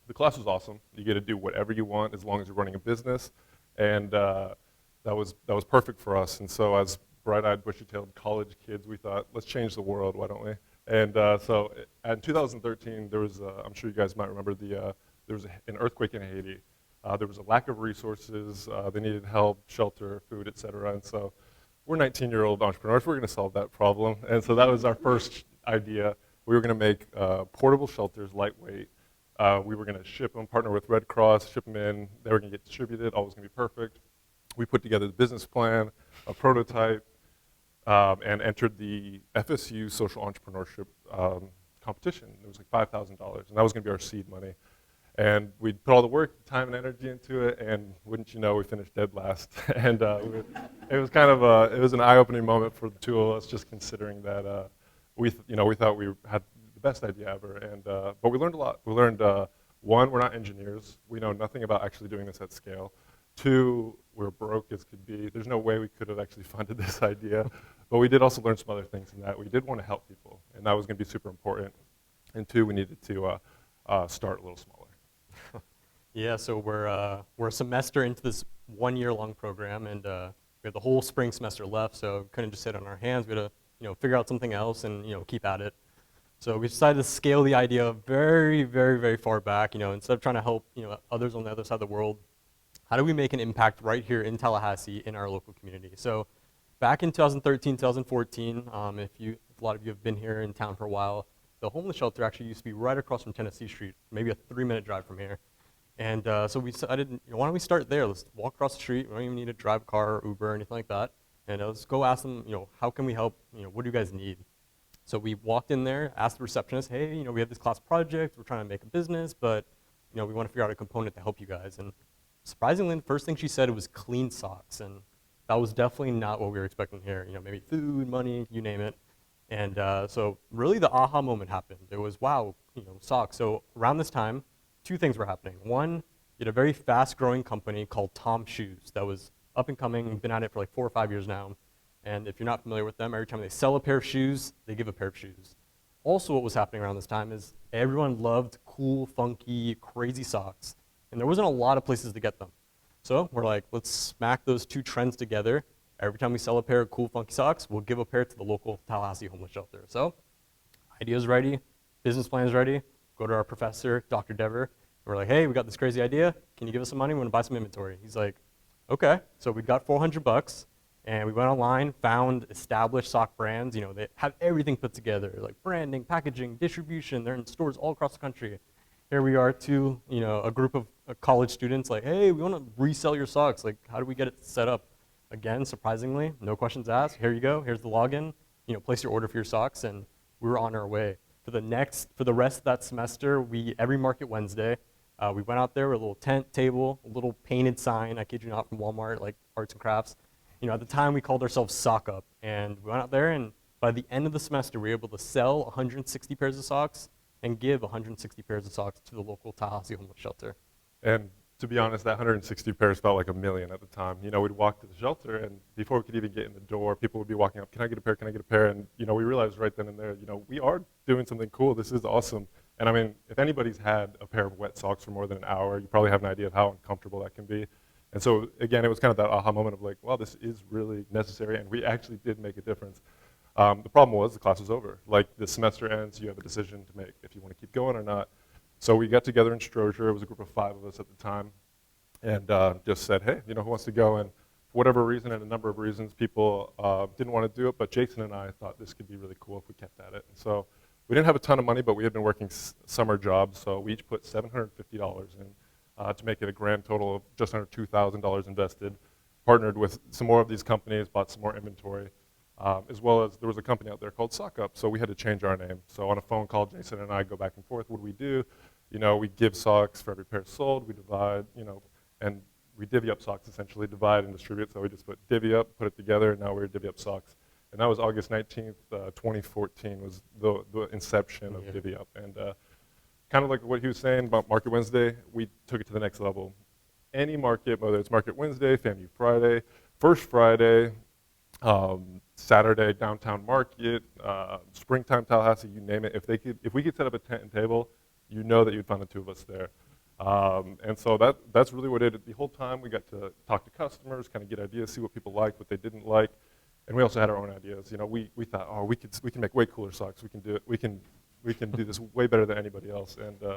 the class was awesome. You get to do whatever you want as long as you're running a business, and that was perfect for us. And so as bright-eyed, bushy-tailed college kids, we thought, let's change the world, why don't we? And so in 2013, there was I'm sure you guys might remember there was an earthquake in Haiti. There was a lack of resources. They needed help, shelter, food, et cetera. And so we're 19-year-old entrepreneurs. We're going to solve that problem. And so that was our first idea. We were going to make portable shelters, lightweight. We were going to ship them, partner with Red Cross, ship them in. They were going to get distributed. All was going to be perfect. We put together the business plan, a prototype, and entered the FSU social entrepreneurship competition. It was like $5,000, and that was going to be our seed money. And we put all the work, time, and energy into it, and wouldn't you know, we finished dead last. And it was kind of it was an eye-opening moment for the two of us, just considering that we thought we had the best idea ever. And but we learned a lot. We learned one, we're not engineers. We know nothing about actually doing this at scale. Two, we're broke as could be. There's no way we could have actually funded this idea. But we did also learn some other things in that. We did want to help people, and that was going to be super important. and 2, we needed to start a little smaller. Yeah, so we're a semester into this 1-year-long program, and we have the whole spring semester left, so couldn't just sit on our hands. We had to, figure out something else and, keep at it. So we decided to scale the idea very, very, very far back. Instead of trying to help, others on the other side of the world, how do we make an impact right here in Tallahassee in our local community? So back in 2013, 2014, if a lot of you have been here in town for a while, the homeless shelter actually used to be right across from Tennessee Street, maybe a 3-minute drive from here. And so we decided, why don't we start there? Let's walk across the street. We don't even need to drive a car or Uber or anything like that. And let's go ask them, how can we help? What do you guys need? So we walked in there, asked the receptionist, hey, we have this class project. We're trying to make a business, but we want to figure out a component to help you guys. And surprisingly, the first thing she said was clean socks. And that was definitely not what we were expecting here. Maybe food, money, you name it. And so really the aha moment happened. It was, wow, socks. So around this time, 2 things were happening. One, you had a very fast-growing company called Tom Shoes that was up and coming, been at it for like 4 or 5 years now. And if you're not familiar with them, every time they sell a pair of shoes, they give a pair of shoes. Also, what was happening around this time is everyone loved cool, funky, crazy socks, and there wasn't a lot of places to get them. So we're like, let's smack those 2 trends together. Every time we sell a pair of cool, funky socks, we'll give a pair to the local Tallahassee homeless shelter. So idea's ready, business plan's ready. Go to our professor, Dr. Dever, and we're like, hey, we got this crazy idea. Can you give us some money? We want to buy some inventory. He's like, okay. So we got $400, and we went online, found established sock brands. They have everything put together, like branding, packaging, distribution. They're in stores all across the country. Here we are to, a group of college students like, hey, we want to resell your socks. Like, how do we get it set up? Again, surprisingly, no questions asked. Here you go. Here's the login. Place your order for your socks, and we were on our way. For the rest of that semester, every Market Wednesday, we went out there with a little tent table, a little painted sign, I kid you not, from Walmart, like arts and crafts. At the time, we called ourselves Sock Up, and we went out there, and by the end of the semester, we were able to sell 160 pairs of socks and give 160 pairs of socks to the local Tallahassee homeless shelter. And to be honest, that 160 pairs felt like a million at the time. We'd walk to the shelter, and before we could even get in the door, people would be walking up, can I get a pair, can I get a pair? And, we realized right then and there, we are doing something cool. This is awesome. And I mean, if anybody's had a pair of wet socks for more than an hour, you probably have an idea of how uncomfortable that can be. And so, again, it was kind of that aha moment of like, wow, this is really necessary, and we actually did make a difference. The problem was the class was over. Like, the semester ends, you have a decision to make if you want to keep going or not. So we got together in Strozier. It was a group of 5 of us at the time, and just said, hey, who wants to go? And for whatever reason, and a number of reasons, people didn't want to do it, but Jason and I thought this could be really cool if we kept at it. And so we didn't have a ton of money, but we had been working summer jobs, so we each put $750 in to make it a grand total of just under $2,000 invested, partnered with some more of these companies, bought some more inventory, as well as there was a company out there called Sock Up, so we had to change our name. So on a phone call, Jason and I go back and forth. What do we do? We give socks for every pair sold. We divide, and we divvy up socks, essentially, divide and distribute. So we just put DivvyUp, put it together, and now we're DivvyUp socks. And that was August 19th, 2014 was the inception of DivvyUp. And kind of like what he was saying about Market Wednesday, we took it to the next level. Any market, whether it's Market Wednesday, FAMU Friday, First Friday, Saturday downtown market, springtime Tallahassee, you name it. If we could set up a tent and table, that you'd find the 2 of us there. And so that's really what it did. The whole time we got to talk to customers, kind of get ideas, see what people liked, what they didn't like, and we also had our own ideas. We thought, oh, we can make way cooler socks. We can do it. We can do this way better than anybody else. And we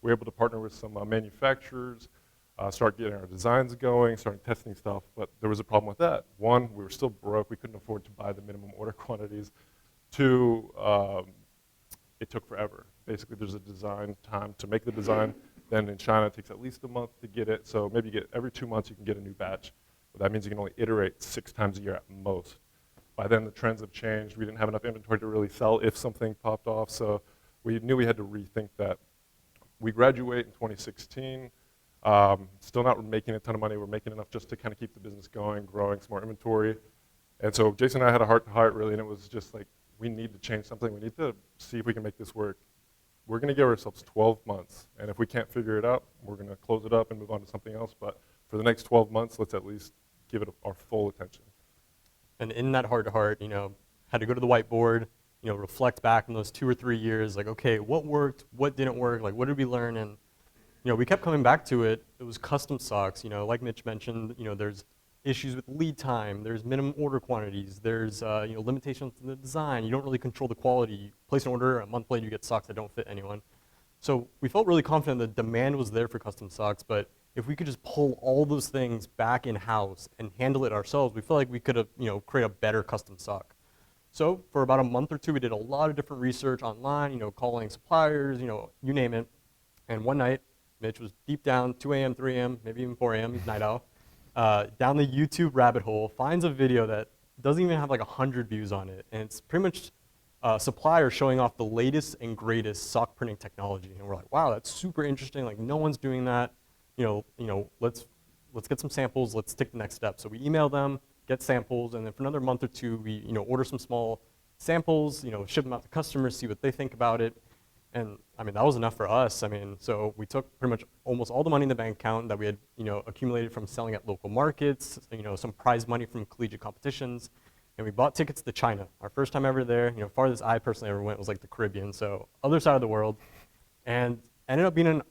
were able to partner with some manufacturers, start getting our designs going, starting testing stuff. But there was a problem with that. 1, we were still broke. We couldn't afford to buy the minimum order quantities. 2, it took forever. Basically, there's a design time to make the design. Then in China, it takes at least a month to get it. So maybe every 2 months you can get a new batch. But that means you can only iterate 6 times a year at most. By then, the trends have changed. We didn't have enough inventory to really sell if something popped off. So we knew we had to rethink that. We graduate in 2016. Still not making a ton of money. We're making enough just to kind of keep the business going, growing some more inventory. And so Jason and I had a heart-to-heart, really, and it was just like, we need to change something. We need to see if we can make this work. We're going to give ourselves 12 months, and if we can't figure it out, we're going to close it up and move on to something else. But for the next 12 months, let's at least give it our full attention. And in that heart-to-heart, had to go to the whiteboard, reflect back on those 2 or 3 years, like, okay, what worked, what didn't work, like, what did we learn? And we kept coming back to it. It was custom socks. Like Mitch mentioned, there's issues with lead time. There's minimum order quantities. There's limitations in the design. You don't really control the quality. You place an order, a month later you get socks that don't fit anyone. So we felt really confident the demand was there for custom socks, but if we could just pull all those things back in-house and handle it ourselves, we feel like we could have, create a better custom sock. So for about a month or two, we did a lot of different research online, calling suppliers, you name it. And one night, Mitch was deep down, 2 a.m., 3 a.m., maybe even 4 a.m., he's night owl, down the YouTube rabbit hole, finds a video that doesn't even have like 100 views on it. And it's pretty much suppliers showing off the latest and greatest sock printing technology. And we're like, wow, that's super interesting. Like, no one's doing that. Let's get some samples. Let's take the next step. So we email them, get samples, and then for another month or two, we order some small samples, ship them out to customers, see what they think about it. And I mean, that was enough for us. I mean, so we took pretty much almost all the money in the bank account that we had, accumulated from selling at local markets, some prize money from collegiate competitions, and we bought tickets to China. Our first time ever there. Farthest I personally ever went was like the Caribbean, so other side of the world, and ended up being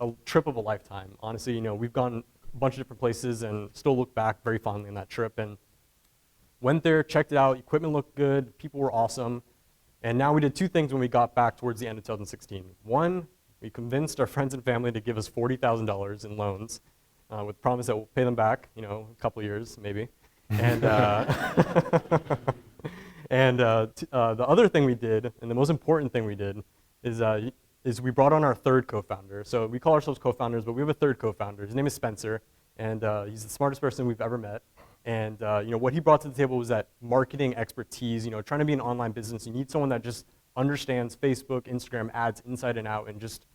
a trip of a lifetime. Honestly, we've gone a bunch of different places and still look back very fondly on that trip. And went there, checked it out. Equipment looked good. People were awesome. And now we did two things when we got back towards the end of 2016. One, we convinced our friends and family to give us $40,000 in loans with promise that we'll pay them back, a couple years maybe. And, the other thing we did, and the most important thing we did, is we brought on our third co-founder. So we call ourselves co-founders, but we have a third co-founder. His name is Spencer, and he's the smartest person we've ever met. And what he brought to the table was that marketing expertise. Trying to be an online business, you need someone that just understands Facebook, Instagram ads inside and out, and just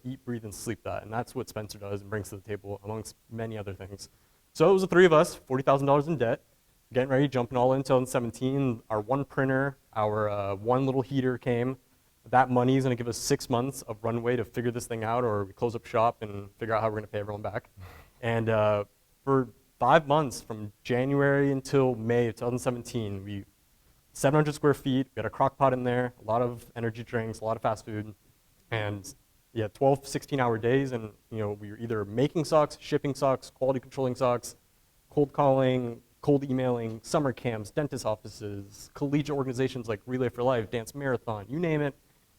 eat, breathe, and sleep that. And that's what Spencer does and brings to the table, amongst many other things. So it was the three of us, $40,000 in debt, getting ready, jumping all in 2017. Our one printer, our one little heater came. That money is going to give us 6 months of runway to figure this thing out, or we close up shop and figure out how we're going to pay everyone back. And for 5 months, from January until May of 2017, we 700 square feet, we had a crock pot in there, a lot of energy drinks, a lot of fast food, and 12, 16-hour days, and we were either making socks, shipping socks, quality controlling socks, cold calling, cold emailing, summer camps, dentist offices, collegiate organizations like Relay for Life, Dance Marathon, you name it.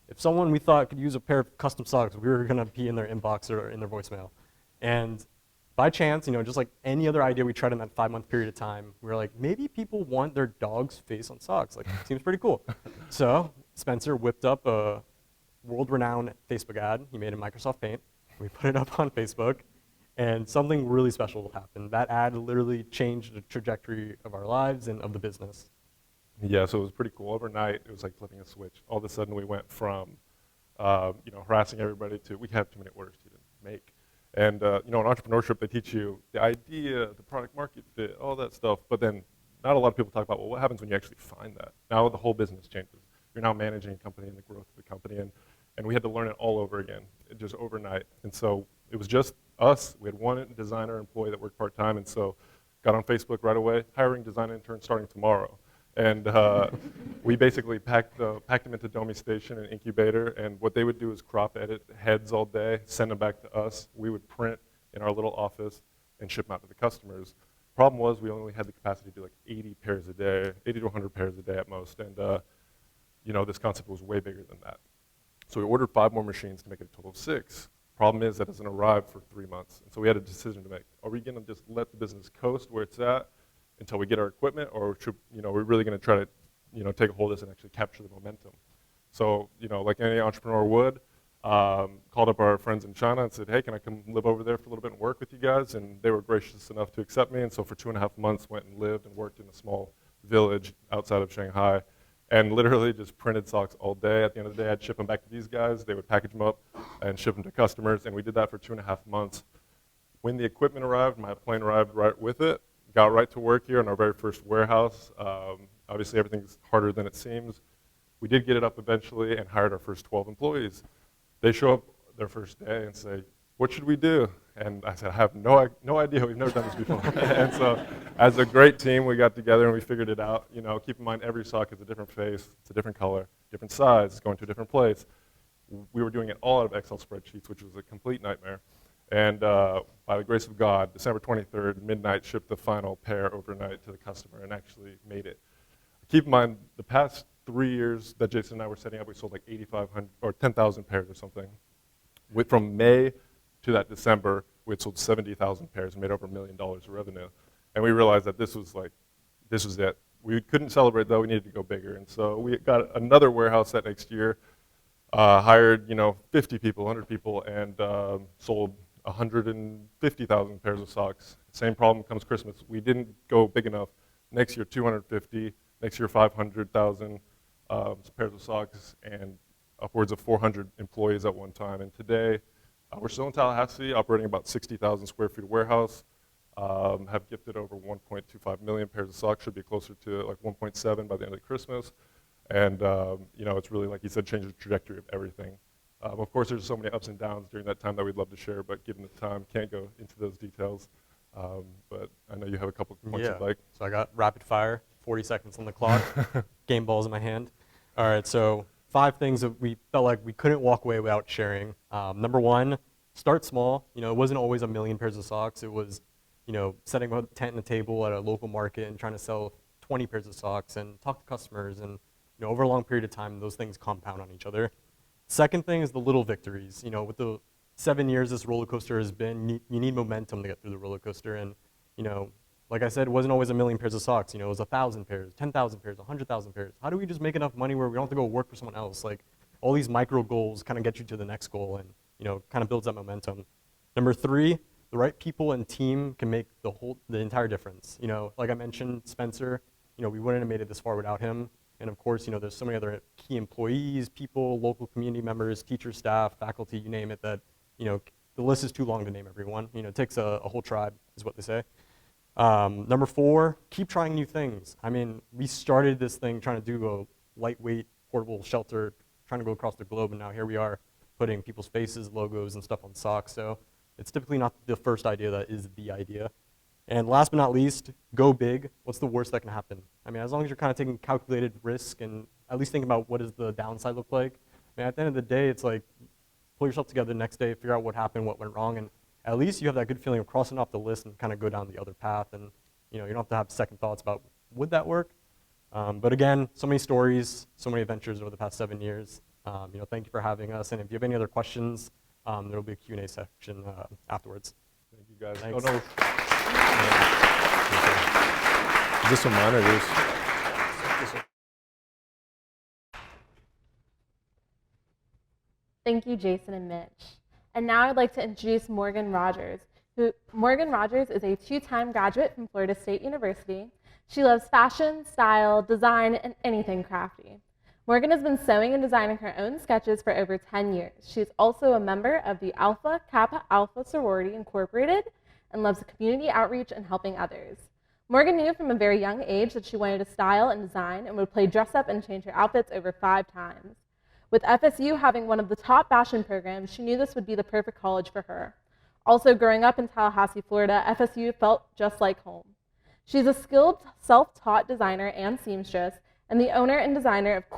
If someone we thought could use a pair of custom socks, we were gonna be in their inbox or in their voicemail. And by chance, just like any other idea we tried in that 5-month period of time, we were like, maybe people want their dog's face on socks. Like, seems pretty cool. So Spencer whipped up a world-renowned Facebook ad. He made in Microsoft Paint. We put it up on Facebook, and something really special happened. That ad literally changed the trajectory of our lives and of the business. Yeah, so it was pretty cool. Overnight, it was like flipping a switch. All of a sudden, we went from, harassing everybody to, we have too many orders to make. And, in entrepreneurship, they teach you the idea, the product market fit, all that stuff. But then not a lot of people talk about, well, what happens when you actually find that? Now the whole business changes. You're now managing a company and the growth of the company. And we had to learn it all over again, just overnight. And so it was just us. We had one designer employee that worked part-time. And so got on Facebook right away, hiring design interns starting tomorrow. And we basically packed them into Domi Station and incubator, and what they would do is crop edit heads all day, send them back to us. We would print in our little office and ship them out to the customers. Problem was we only had the capacity to do like 80 pairs a day, 80 to 100 pairs a day at most, and this concept was way bigger than that. So we ordered 5 more machines to make it a total of 6. Problem is that doesn't arrive for 3 months, and so we had a decision to make. Are we gonna just let the business coast where it's at until we get our equipment, or should, we're really going to try to, take a hold of this and actually capture the momentum? So, like any entrepreneur would, called up our friends in China and said, hey, can I come live over there for a little bit and work with you guys? And they were gracious enough to accept me. And so for 2.5 months, went and lived and worked in a small village outside of Shanghai, and literally just printed socks all day. At the end of the day, I'd ship them back to these guys. They would package them up and ship them to customers. And we did that for 2.5 months. When the equipment arrived, my plane arrived right with it. Got right to work here in our very first warehouse. Obviously, everything's harder than it seems. We did get it up eventually and hired our first 12 employees. They show up their first day and say, what should we do? And I said, I have no idea. We've never done this before. And so as a great team, we got together and we figured it out. You know, keep in mind every sock is a different face, it's a different color, different size, it's going to a different place. We were doing it all out of Excel spreadsheets, which was a complete nightmare. And by the grace of God, December 23rd, midnight, shipped the final pair overnight to the customer and actually made it. Keep in mind, the past 3 years that Jason and I were setting up, we sold like 8,500 or 10,000 pairs or something. From May to that December, we had sold 70,000 pairs and made over $1 million of revenue. And we realized that this was it. We couldn't celebrate though, we needed to go bigger. And so we got another warehouse that next year, hired 50 people, 100 people, and sold 150,000 pairs of socks. Same problem comes Christmas. We didn't go big enough. Next year, 250. Next year, 500,000 pairs of socks, and upwards of 400 employees at one time. And today, we're still in Tallahassee, operating about 60,000 square feet of warehouse. Have gifted over 1.25 million pairs of socks. Should be closer to like 1.7 by the end of Christmas. And it's really, like you said, changed the trajectory of everything. Of course, there's so many ups and downs during that time that we'd love to share, but given the time, can't go into those details. But I know you have a couple of points you'd like. So I got rapid fire, 40 seconds on the clock, game balls in my hand. All right, so 5 things that we felt like we couldn't walk away without sharing. Number 1, start small. It wasn't always 1 million pairs of socks. It was, setting up a tent and a table at a local market and trying to sell 20 pairs of socks and talk to customers. And over a long period of time, those things compound on each other. Second thing is the little victories. With the 7 years this roller coaster has been, you need momentum to get through the roller coaster. And, like I said, it wasn't always 1 million pairs of socks. It was 1,000 pairs, 10,000 pairs, 100,000 pairs. How do we just make enough money where we don't have to go work for someone else? Like, all these micro goals kind of get you to the next goal and, kind of builds that momentum. Number 3, the right people and team can make the entire difference. Like I mentioned, Spencer, we wouldn't have made it this far without him. And of course, there's so many other key employees, people, local community members, teachers, staff, faculty, you name it, that, the list is too long to name everyone. It takes a whole tribe, is what they say. Number 4, keep trying new things. I mean, we started this thing trying to do a lightweight portable shelter, trying to go across the globe, and now here we are putting people's faces, logos, and stuff on socks. So it's typically not the first idea that is the idea. And last but not least, go big. What's the worst that can happen? I mean, as long as you're kind of taking calculated risk and at least thinking about what does the downside look like. I mean, at the end of the day, it's like pull yourself together the next day, figure out what happened, what went wrong, and at least you have that good feeling of crossing off the list and kind of go down the other path. And you don't have to have second thoughts about would that work. But again, so many stories, so many adventures over the past 7 years. Thank you for having us. And if you have any other questions, there will be a Q&A section afterwards. Thank you, guys. Thanks. Oh, no. Is this one mine or yours? Thank you, Jason and Mitch. And now I'd like to introduce Morgan Rodgers. Morgan Rodgers is a 2-time graduate from Florida State University. She loves fashion, style, design, and anything crafty. Morgan has been sewing and designing her own sketches for over 10 years. She is also a member of the Alpha Kappa Alpha Sorority Incorporated and loves community outreach and helping others. Morgan knew from a very young age that she wanted to style and design and would play dress up and change her outfits over 5 times. With FSU having one of the top fashion programs, she knew this would be the perfect college for her. Also, growing up in Tallahassee, Florida, FSU felt just like home. She's a skilled, self-taught designer and seamstress, and the owner and designer of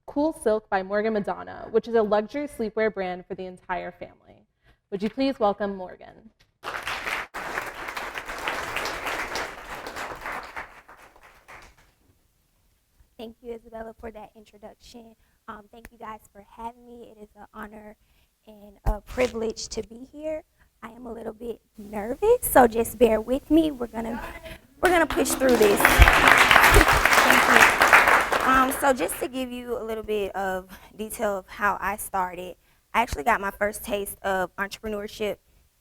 Cool Silk by Morgan Madonna, which is a luxury sleepwear brand for the entire family. Would you please welcome Morgan? Thank you, Isabella, for that introduction. Thank you guys for having me. It is an honor and a privilege to be here. I am a little bit nervous, so just bear with me. We're gonna push through this. Thank you. So just to give you a little bit of detail of how I started, I actually got my first taste of entrepreneurship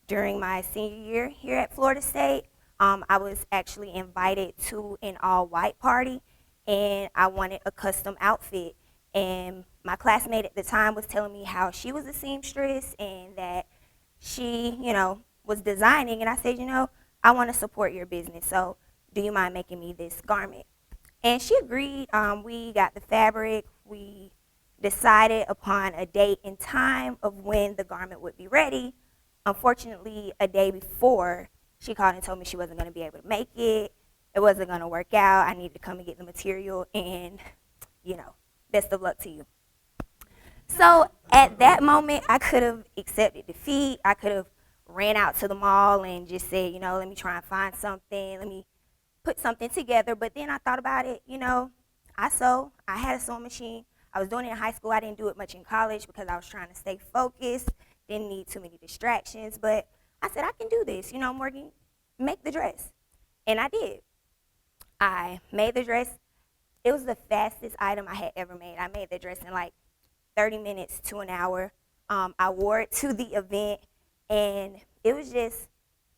during my senior year here at Florida State. I was actually invited to an all-white party, and I wanted a custom outfit. And my classmate at the time was telling me how she was a seamstress and that she, was designing. And I said, I want to support your business, so do you mind making me this garment? And she agreed. We got the fabric. We decided upon a date and time of when the garment would be ready. unfortunately, a day before, she called and told me she wasn't going to be able to make it. It wasn't going to work out. I needed to come and get the material, and, you know, best of luck to you. So at that moment, I could have accepted defeat. I could have ran out to the mall and just said, you know, let me try and find something. Let me put something together. But then I thought about it, you know, I sew. I had a sewing machine. I was doing it in high school. I didn't do it much in college because I was trying to stay focused. Didn't need too many distractions. But I said, I can do this. You know, Morgan, make the dress. And I did. I made the dress. It was the fastest item I had ever made. I made the dress in like 30 minutes to an hour. I wore it to the event, and it was just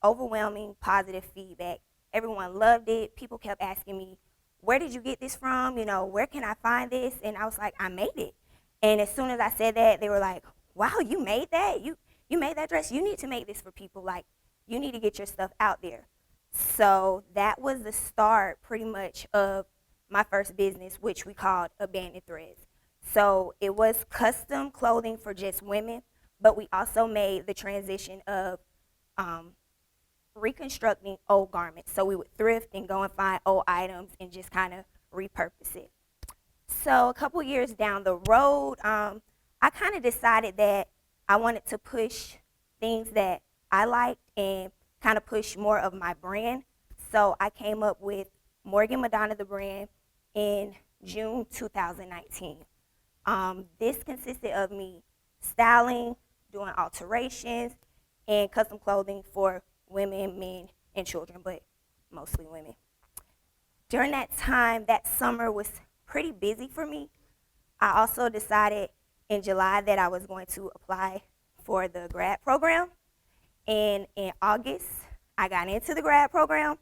overwhelming positive feedback. Everyone loved it. People kept asking me, where did you get this from? You know, where can I find this? And I was like, I made it. And as soon as I said that, they were like, wow, you made that? You made that dress? You need to make this for people. Like, you need to get your stuff out there. So that was the start pretty much of my first business, which we called Abandoned Threads. So it was custom clothing for just women, but we also made the transition of reconstructing old garments. So we would thrift and go and find old items and just kind of repurpose it. So a couple years down the road, I kind of decided that I wanted to push things that I liked and kind of push more of my brand. So I came up with Madonna, the brand, in June 2019. This consisted of me styling, doing alterations, and custom clothing for women, men, and children, but mostly women. During that time, that summer was pretty busy for me. I also decided in July that I was going to apply for the grad program. And in August, I got into the grad program.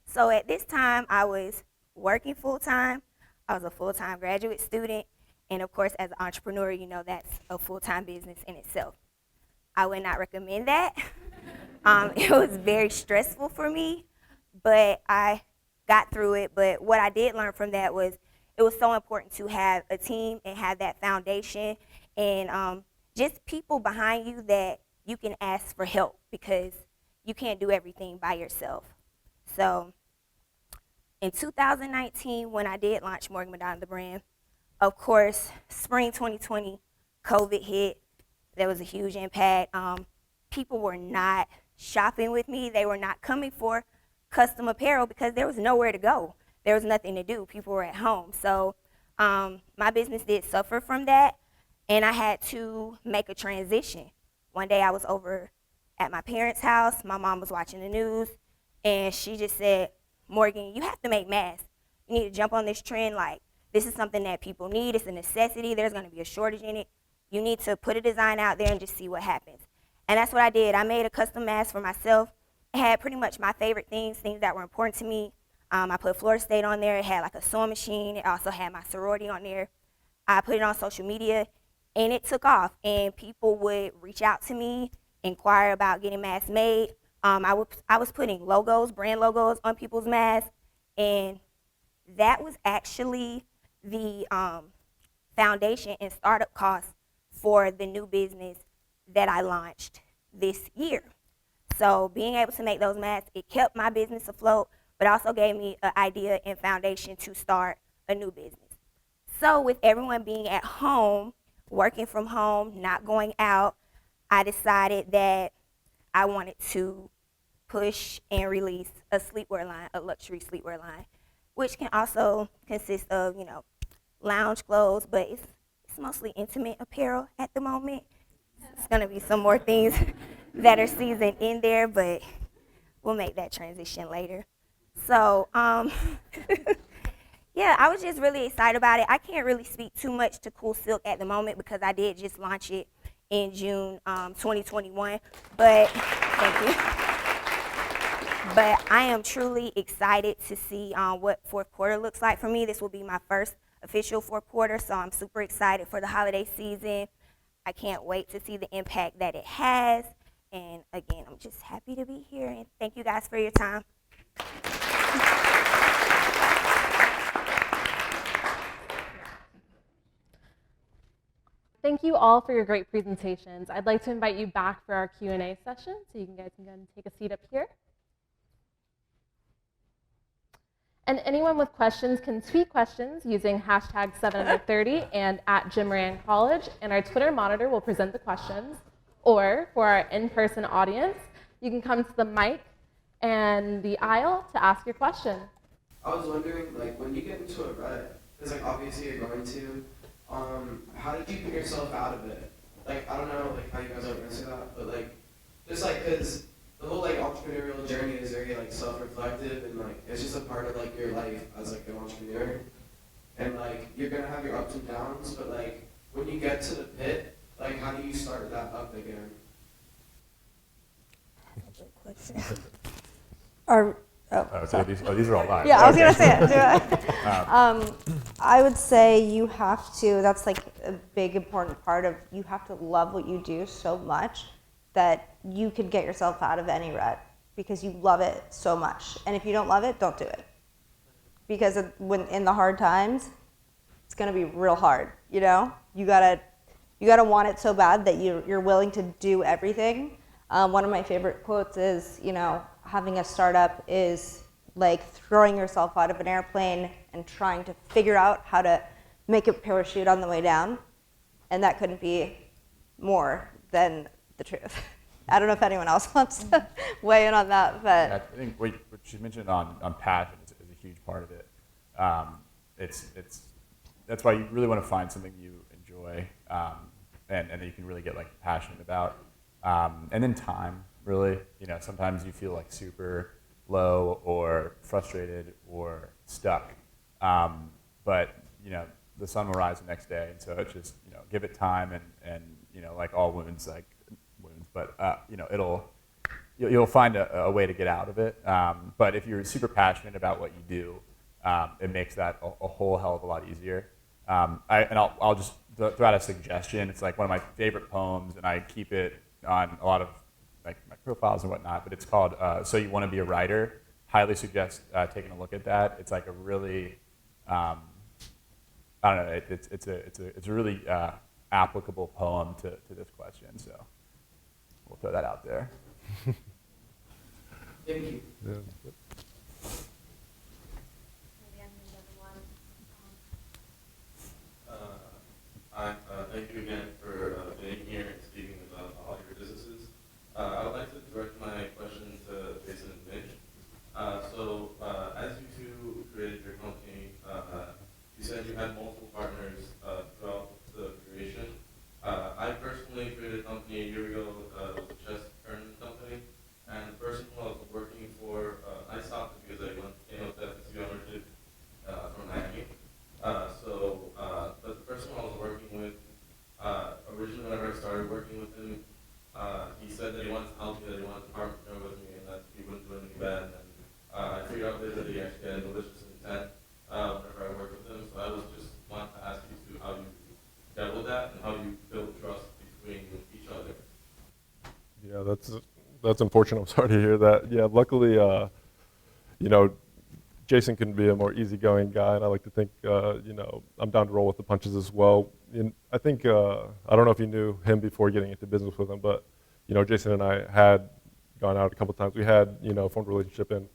So at this time, I was working full-time. I was a full-time graduate student. And of course, as an entrepreneur, you know that's a full-time business in itself. I would not recommend that. It was very stressful for me, but I got through it. But what I did learn from that was it was so important to have a team and have that foundation and just people behind you that you can ask for help because you can't do everything by yourself. So in 2019, when I did launch Madonna, the brand, of course, spring 2020, COVID hit. There was a huge impact. People were not shopping with me. They were not coming for custom apparel because there was nowhere to go. There was nothing to do. People were at home. So my business did suffer from that, and I had to make a transition. One day I was over at my parents' house. My mom was watching the news, and she just said, Morgan, you have to make masks. You need to jump on this trend. Like, this is something that people need. It's a necessity. There's going to be a shortage in it. You need to put a design out there and just see what happens. And that's what I did. I made a custom mask for myself. It had pretty much my favorite things that were important to me. I put Florida State on there. It had like a sewing machine. It also had my sorority on there. I put it on social media, and it took off. And people would reach out to me, inquire about getting masks made. I was putting logos, brand logos on people's masks, and that was actually the foundation and startup costs for the new business that I launched this year. So being able to make those masks, it kept my business afloat, but also gave me an idea and foundation to start a new business. So with everyone being at home, working from home, not going out, I decided that I wanted to push and release a sleepwear line, a luxury sleepwear line, which can also consist of, you know, lounge clothes, but it's mostly intimate apparel at the moment. It's gonna be some more things that are seasoned in there, but we'll make that transition later. So, yeah, I was just really excited about it. I can't really speak too much to Cool Silk at the moment because I did just launch it in June 2021, but thank you. But I am truly excited to see what fourth quarter looks like for me. This will be my first official fourth quarter, so I'm super excited for the holiday season. I can't wait to see the impact that it has. And again, I'm just happy to be here, and thank you guys for your time. Thank you all for your great presentations. I'd like to invite you back for our Q&A session, so you guys can go and take a seat up here. And anyone with questions can tweet questions using hashtag 7under30 and at Jim Moran College, and our Twitter monitor will present the questions. Or for our in-person audience, you can come to the mic and the aisle to ask your question. I was wondering, like, when you get into a rut, because like obviously you're going to, how did you get yourself out of it? Like, I don't know like how you guys are answer that, but like, just like, cause the whole like entrepreneurial journey is very like self-reflective, and like it's just a part of like your life as like an entrepreneur, and like you're gonna have your ups and downs, but like when you get to the pit, like how do you start that up again? These are all live. Yeah, I was Okay. gonna say it. I would say you have to. That's like a big important part of. You have to love what you do so much that you could get yourself out of any rut because you love it so much. And if you don't love it, don't do it. Because when in the hard times, it's gonna be real hard. You know, you gotta want it so bad that you're willing to do everything. One of my favorite quotes is, you know, having a startup is like throwing yourself out of an airplane and trying to figure out how to make a parachute on the way down. And that couldn't be more than the truth. I don't know if anyone else wants to weigh in on that, but Yeah, I think what she mentioned on passion is a huge part of it. That's why you really want to find something you enjoy and that you can really get like passionate about. And then time, really. You know, sometimes you feel like super low or frustrated or stuck. But, you know, the sun will rise the next day. And so it's just, you know, give it time and you know, like all wounds, but, you know, you'll find a way to get out of it. But if you're super passionate about what you do, it makes that a whole hell of a lot easier. I'll just throw out a suggestion. It's like one of my favorite poems, and I keep it on a lot of like my profiles and whatnot, but it's called So You Want to Be a Writer. Highly suggest taking a look at that. It's like a really, I don't know, it's a really applicable poem to this question, so we'll throw that out there. Thank you. Yeah. Thank you again for being here and speaking about all your businesses. I would like to direct my question to Jason and Mitch. As you two created your company, you said you had multiple partners throughout the creation. I personally created a company a year ago. It was a chess tournament company, and the person who I was working for, I stopped it because I came up with FSU ownership from Miami. But the person I was working with, originally whenever I started working with him, he said that he wanted to help me, that he wanted to partner with me, and that he wouldn't do anything bad. And I figured out later that he actually had malicious intent whenever I worked with him. So I was just wanted to ask you two how you dealt with that and how you build trust between each other. Yeah, that's unfortunate. I'm sorry to hear that. Yeah, luckily, you know, Jason can be a more easygoing guy, and I like to think, you know, I'm down to roll with the punches as well. And I think, I don't know if you knew him before getting into business with him, but, you know, Jason and I had gone out a couple times. We had, you know, a formed relationship, and,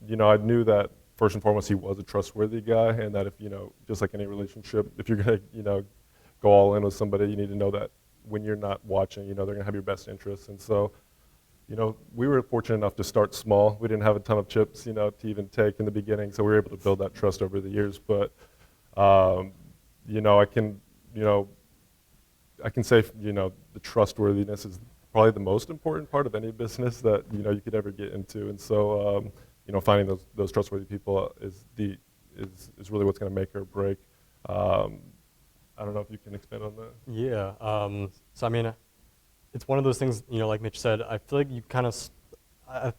you know, I knew that first and foremost he was a trustworthy guy, and that if, you know, just like any relationship, if you're going to, you know, go all in with somebody, you need to know that when you're not watching, you know, they're going to have your best interests. And so, you know, we were fortunate enough to start small. We didn't have a ton of chips, you know, to even take in the beginning, so we were able to build that trust over the years. But, you know, I can say, you know, the trustworthiness is probably the most important part of any business that, you know, you could ever get into. And so, you know, finding those trustworthy people is really what's going to make or break. I don't know if you can expand on that. Yeah. So I mean, it's one of those things, you know, like Mitch said, I feel like you kind of, I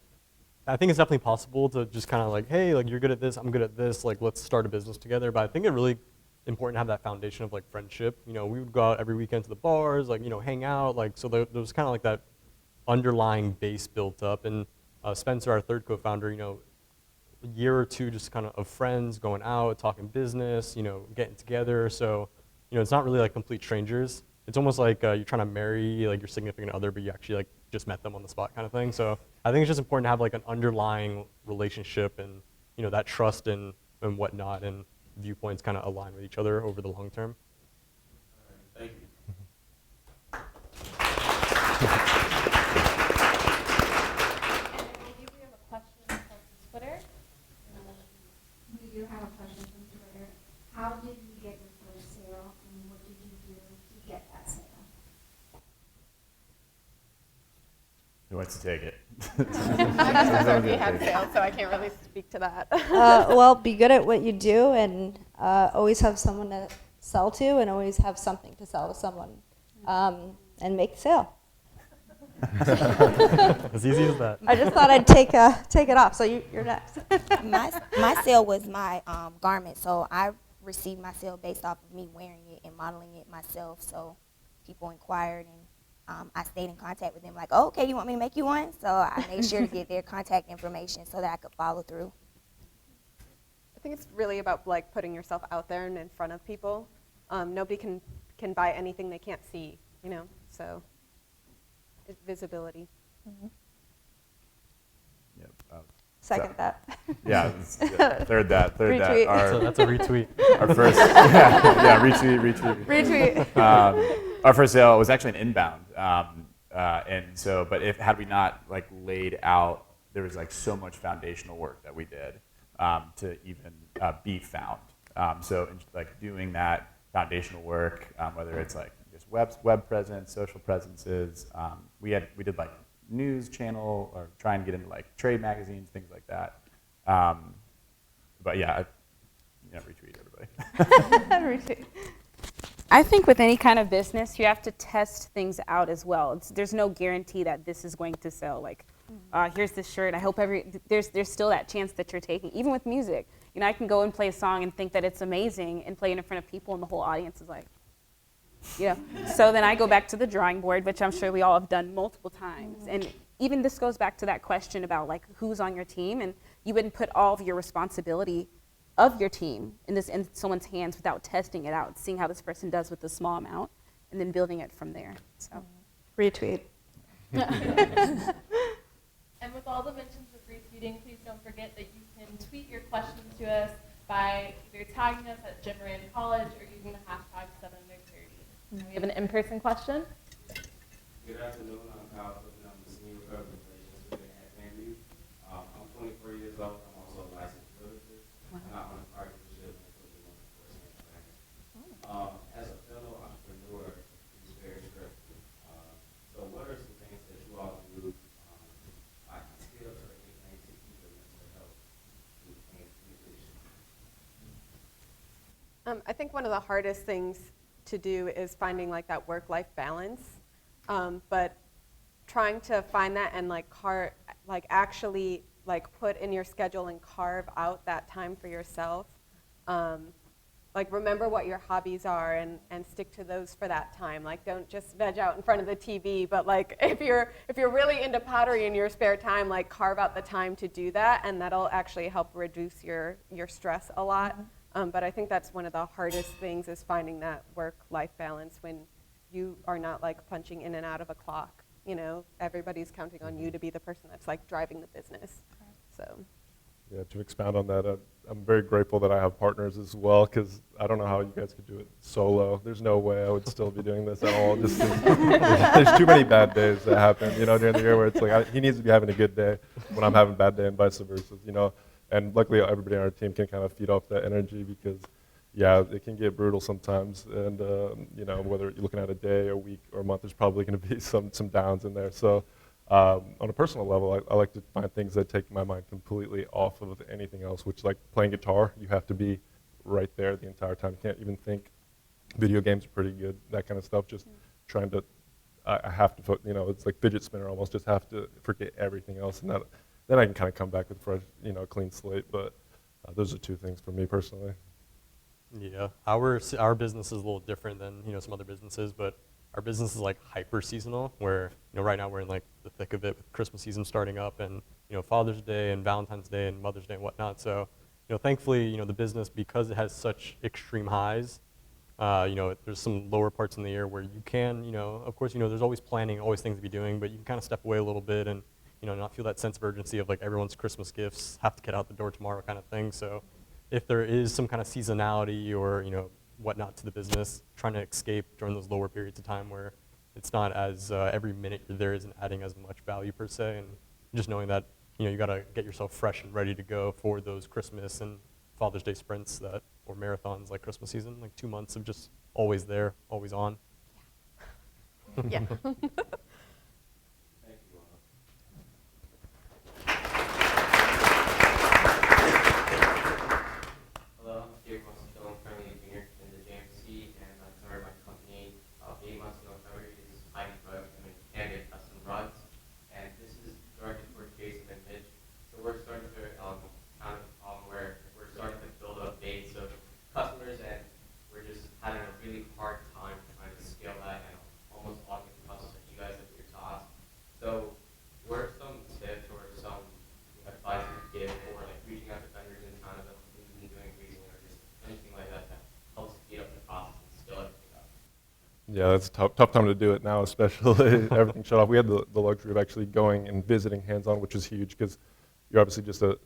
think it's definitely possible to just kind of like, hey, like you're good at this, I'm good at this, like let's start a business together. But I think it's really important to have that foundation of like friendship. You know, we would go out every weekend to the bars, like, you know, hang out, like, so there was kind of like that underlying base built up. And Spencer, our third co-founder, you know, a year or two just kind of friends, going out, talking business, you know, getting together. So, it's not really like complete strangers. It's almost like you're trying to marry like your significant other, but you actually like just met them on the spot kind of thing. So I think it's just important to have like an underlying relationship and that trust and whatnot, and viewpoints kind of align with each other over the long term. Thank you. Twitter. We do have a question from Twitter. How did you get your first sale, and what did you do to get that sale? Who wants to take it? I've never really had sales, so I can't really speak to that. Well, be good at what you do, and always have someone to sell to, and always have something to sell to someone, and make a sale. As easy as that. I just thought I'd take it off. So you're next. My sale was my garment, so I received my sale based off of me wearing it and modeling it myself. So people inquired, and I stayed in contact with them, like, oh, okay, you want me to make you one? So I made sure to get their contact information so that I could follow through. I think it's really about like putting yourself out there and in front of people. Nobody can buy anything they can't see, so it's visibility. Mm-hmm. Yep. Second that. Yeah, third that. Retweet. That's a retweet. Our first, yeah, retweet. Retweet. Our first sale was actually an inbound, and so, but had we not like laid out, there was like so much foundational work that we did to even be found. So like doing that foundational work, whether it's like just web presence, social presences, we did like news channel or try and get into like trade magazines, things like that. But yeah, retweet everybody. Retweet. I think with any kind of business, you have to test things out as well. There's no guarantee that this is going to sell. Like, here's this shirt. I hope there's still that chance that you're taking. Even with music, I can go and play a song and think that it's amazing and play it in front of people, and the whole audience is like, So then I go back to the drawing board, which I'm sure we all have done multiple times. And even this goes back to that question about like who's on your team, and you wouldn't put all of your responsibility of your team in someone's hands without testing it out, seeing how this person does with a small amount, and then building it from there. So, Retweet. And with all the mentions of retweeting, please don't forget that you can tweet your questions to us by either tagging us at Jimmerand College or using the hashtag 730. We have an in-person question. Good afternoon. I'm Kyle Clifton. I'm the Senior Government Relations at FAMU. I'm 24 years old. I'm also a licensed lyricist. And I own a partnership with the law enforcement. As a fellow entrepreneur, it's very stressful. So what are some things that you all do, like tips or anything to keep your mental health and communication? I think one of the hardest things to do is finding like that work-life balance, but trying to find that and actually put in your schedule and carve out that time for yourself. Remember what your hobbies are and stick to those for that time. Like, don't just veg out in front of the TV, but if you're really into pottery in your spare time, carve out the time to do that, and that'll actually help reduce your stress a lot. But I think that's one of the hardest things, is finding that work-life balance when you are not punching in and out of a clock. Everybody's counting on you to be the person that's driving the business. So. Yeah, to expound on that, I'm very grateful that I have partners as well, because I don't know how you guys could do it solo. There's no way I would still be doing this at all. Just there's too many bad days that happen, during the year where it's he needs to be having a good day when I'm having a bad day, and vice versa, And luckily, everybody on our team can kind of feed off that energy, because, yeah, it can get brutal sometimes. And whether you're looking at a day, a week, or a month, there's probably going to be some downs in there. So. On a personal level, I like to find things that take my mind completely off of anything else, which, playing guitar, you have to be right there the entire time. You can't even think. Video games are pretty good, that kind of stuff. Just trying to, I have to, it's like fidget spinner almost, just have to forget everything else. And then I can kind of come back with fresh, clean slate. But those are two things for me personally. Yeah, our business is a little different than some other businesses, but our business is hyper seasonal, where right now we're in the thick of it with Christmas season starting up, and Father's Day and Valentine's Day and Mother's Day and whatnot. So thankfully the business, because it has such extreme highs, There's some lower parts in the year where you can, of course, there's always planning, always things to be doing, but you can kind of step away a little bit and, not feel that sense of urgency of like everyone's Christmas gifts have to get out the door tomorrow kind of thing. So if there is some kind of seasonality or, whatnot to the business, trying to escape during those lower periods of time where it's not as every minute you're there isn't adding as much value per se, and just knowing that, you got to get yourself fresh and ready to go for those Christmas and Father's Day sprints or marathons like Christmas season, like 2 months of just always there, always on. Yeah. Hello, I'm currently a junior in the JMC, and I started my company 8 months ago in February. It's EPIQ and handmade custom rods, and this is directed toward Jason and Mitch. So we're starting to kind of a problem where we're starting to build a base of customers, and we're just having a really hard time trying to scale that and almost augment the process that you guys have here to us. So what are some tips or some advice you could give for like reaching out to vendors in China that we've been doing recently, or just anything like that that helps speed up the process and scale everything up? Yeah, that's a tough time to do it now, especially everything shut off. We had the luxury of actually going and visiting hands-on, which is huge because you're obviously just a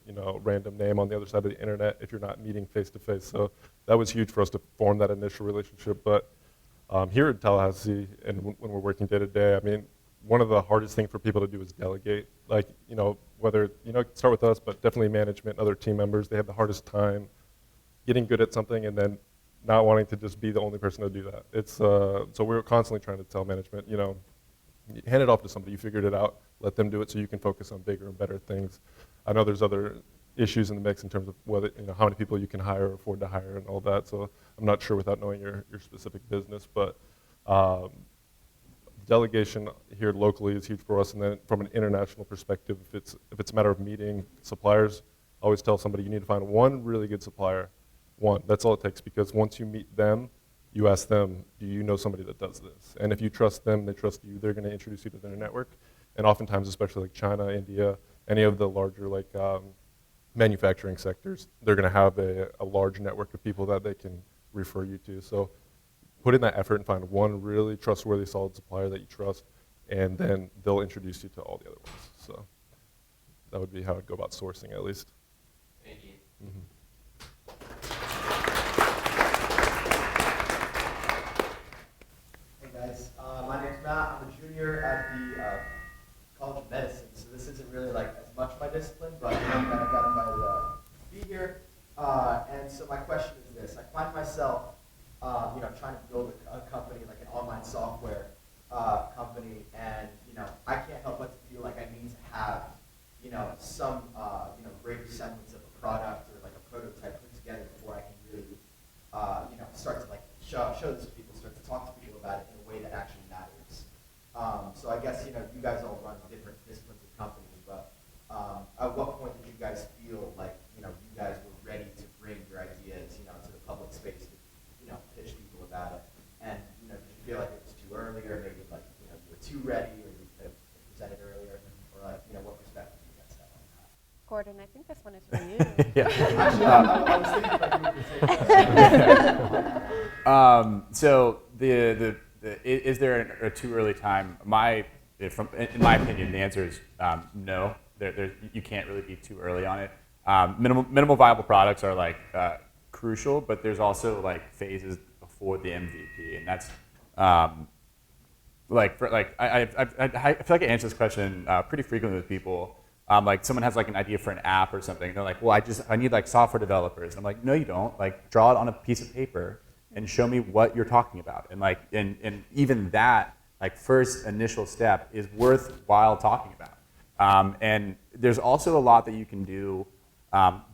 random name on the other side of the internet if you're not meeting face-to-face. So that was huge for us to form that initial relationship. But here in Tallahassee and when we're working day-to-day, I mean, one of the hardest things for people to do is delegate. Like, whether, start with us, but definitely management, other team members, they have the hardest time getting good at something and then not wanting to just be the only person to do that. It's so we're constantly trying to tell management, hand it off to somebody. You figured it out. Let them do it so you can focus on bigger and better things. I know there's other issues in the mix in terms of whether how many people you can hire or afford to hire and all that. So I'm not sure without knowing your specific business, but delegation here locally is huge for us. And then from an international perspective, if it's a matter of meeting suppliers, I always tell somebody you need to find one really good supplier. One, that's all it takes, because once you meet them, you ask them, do you know somebody that does this? And if you trust them, they trust you, they're going to introduce you to their network. And oftentimes, especially like China, India, any of the larger like manufacturing sectors, they're going to have a large network of people that they can refer you to. So put in that effort and find one really trustworthy, solid supplier that you trust, and then they'll introduce you to all the other ones. So that would be how I'd go about sourcing, at least. Thank you. Mm-hmm. Hey guys, my name's Matt. I'm a junior at the College of Medicine, so this isn't really like as much my discipline, but I kind of got invited to be here. And so my question is this: I find myself, trying to build a company, like an online software company, and I can't help but to feel like I need to have, some greater semblance of a product or like a prototype put together before I can really, start to like show this to people, start to talk to people about it in a way that actually matters. So I guess, you guys all run different disciplines of companies, but at what point did you guys feel like, you guys were ready to bring your ideas, to the public space to, pitch people about it? And, did you feel like it was too early, or maybe like, you were too ready, or you could have presented earlier, or like, what perspective do you guys have on that? Gordon, I think this one is for you. Yeah. Actually, I was thinking like you could say So is there a too early time? In my opinion, the answer is no. You can't really be too early on it. Minimal viable products are like crucial, but there's also like phases before the MVP, and that's I feel like I answer this question pretty frequently with people. Like someone has like an idea for an app or something, and they're like, well, I need like software developers. And I'm like, no, you don't. Like draw it on a piece of paper and show me what you're talking about. And like, and even that like first initial step is worthwhile talking about. And there's also a lot that you can do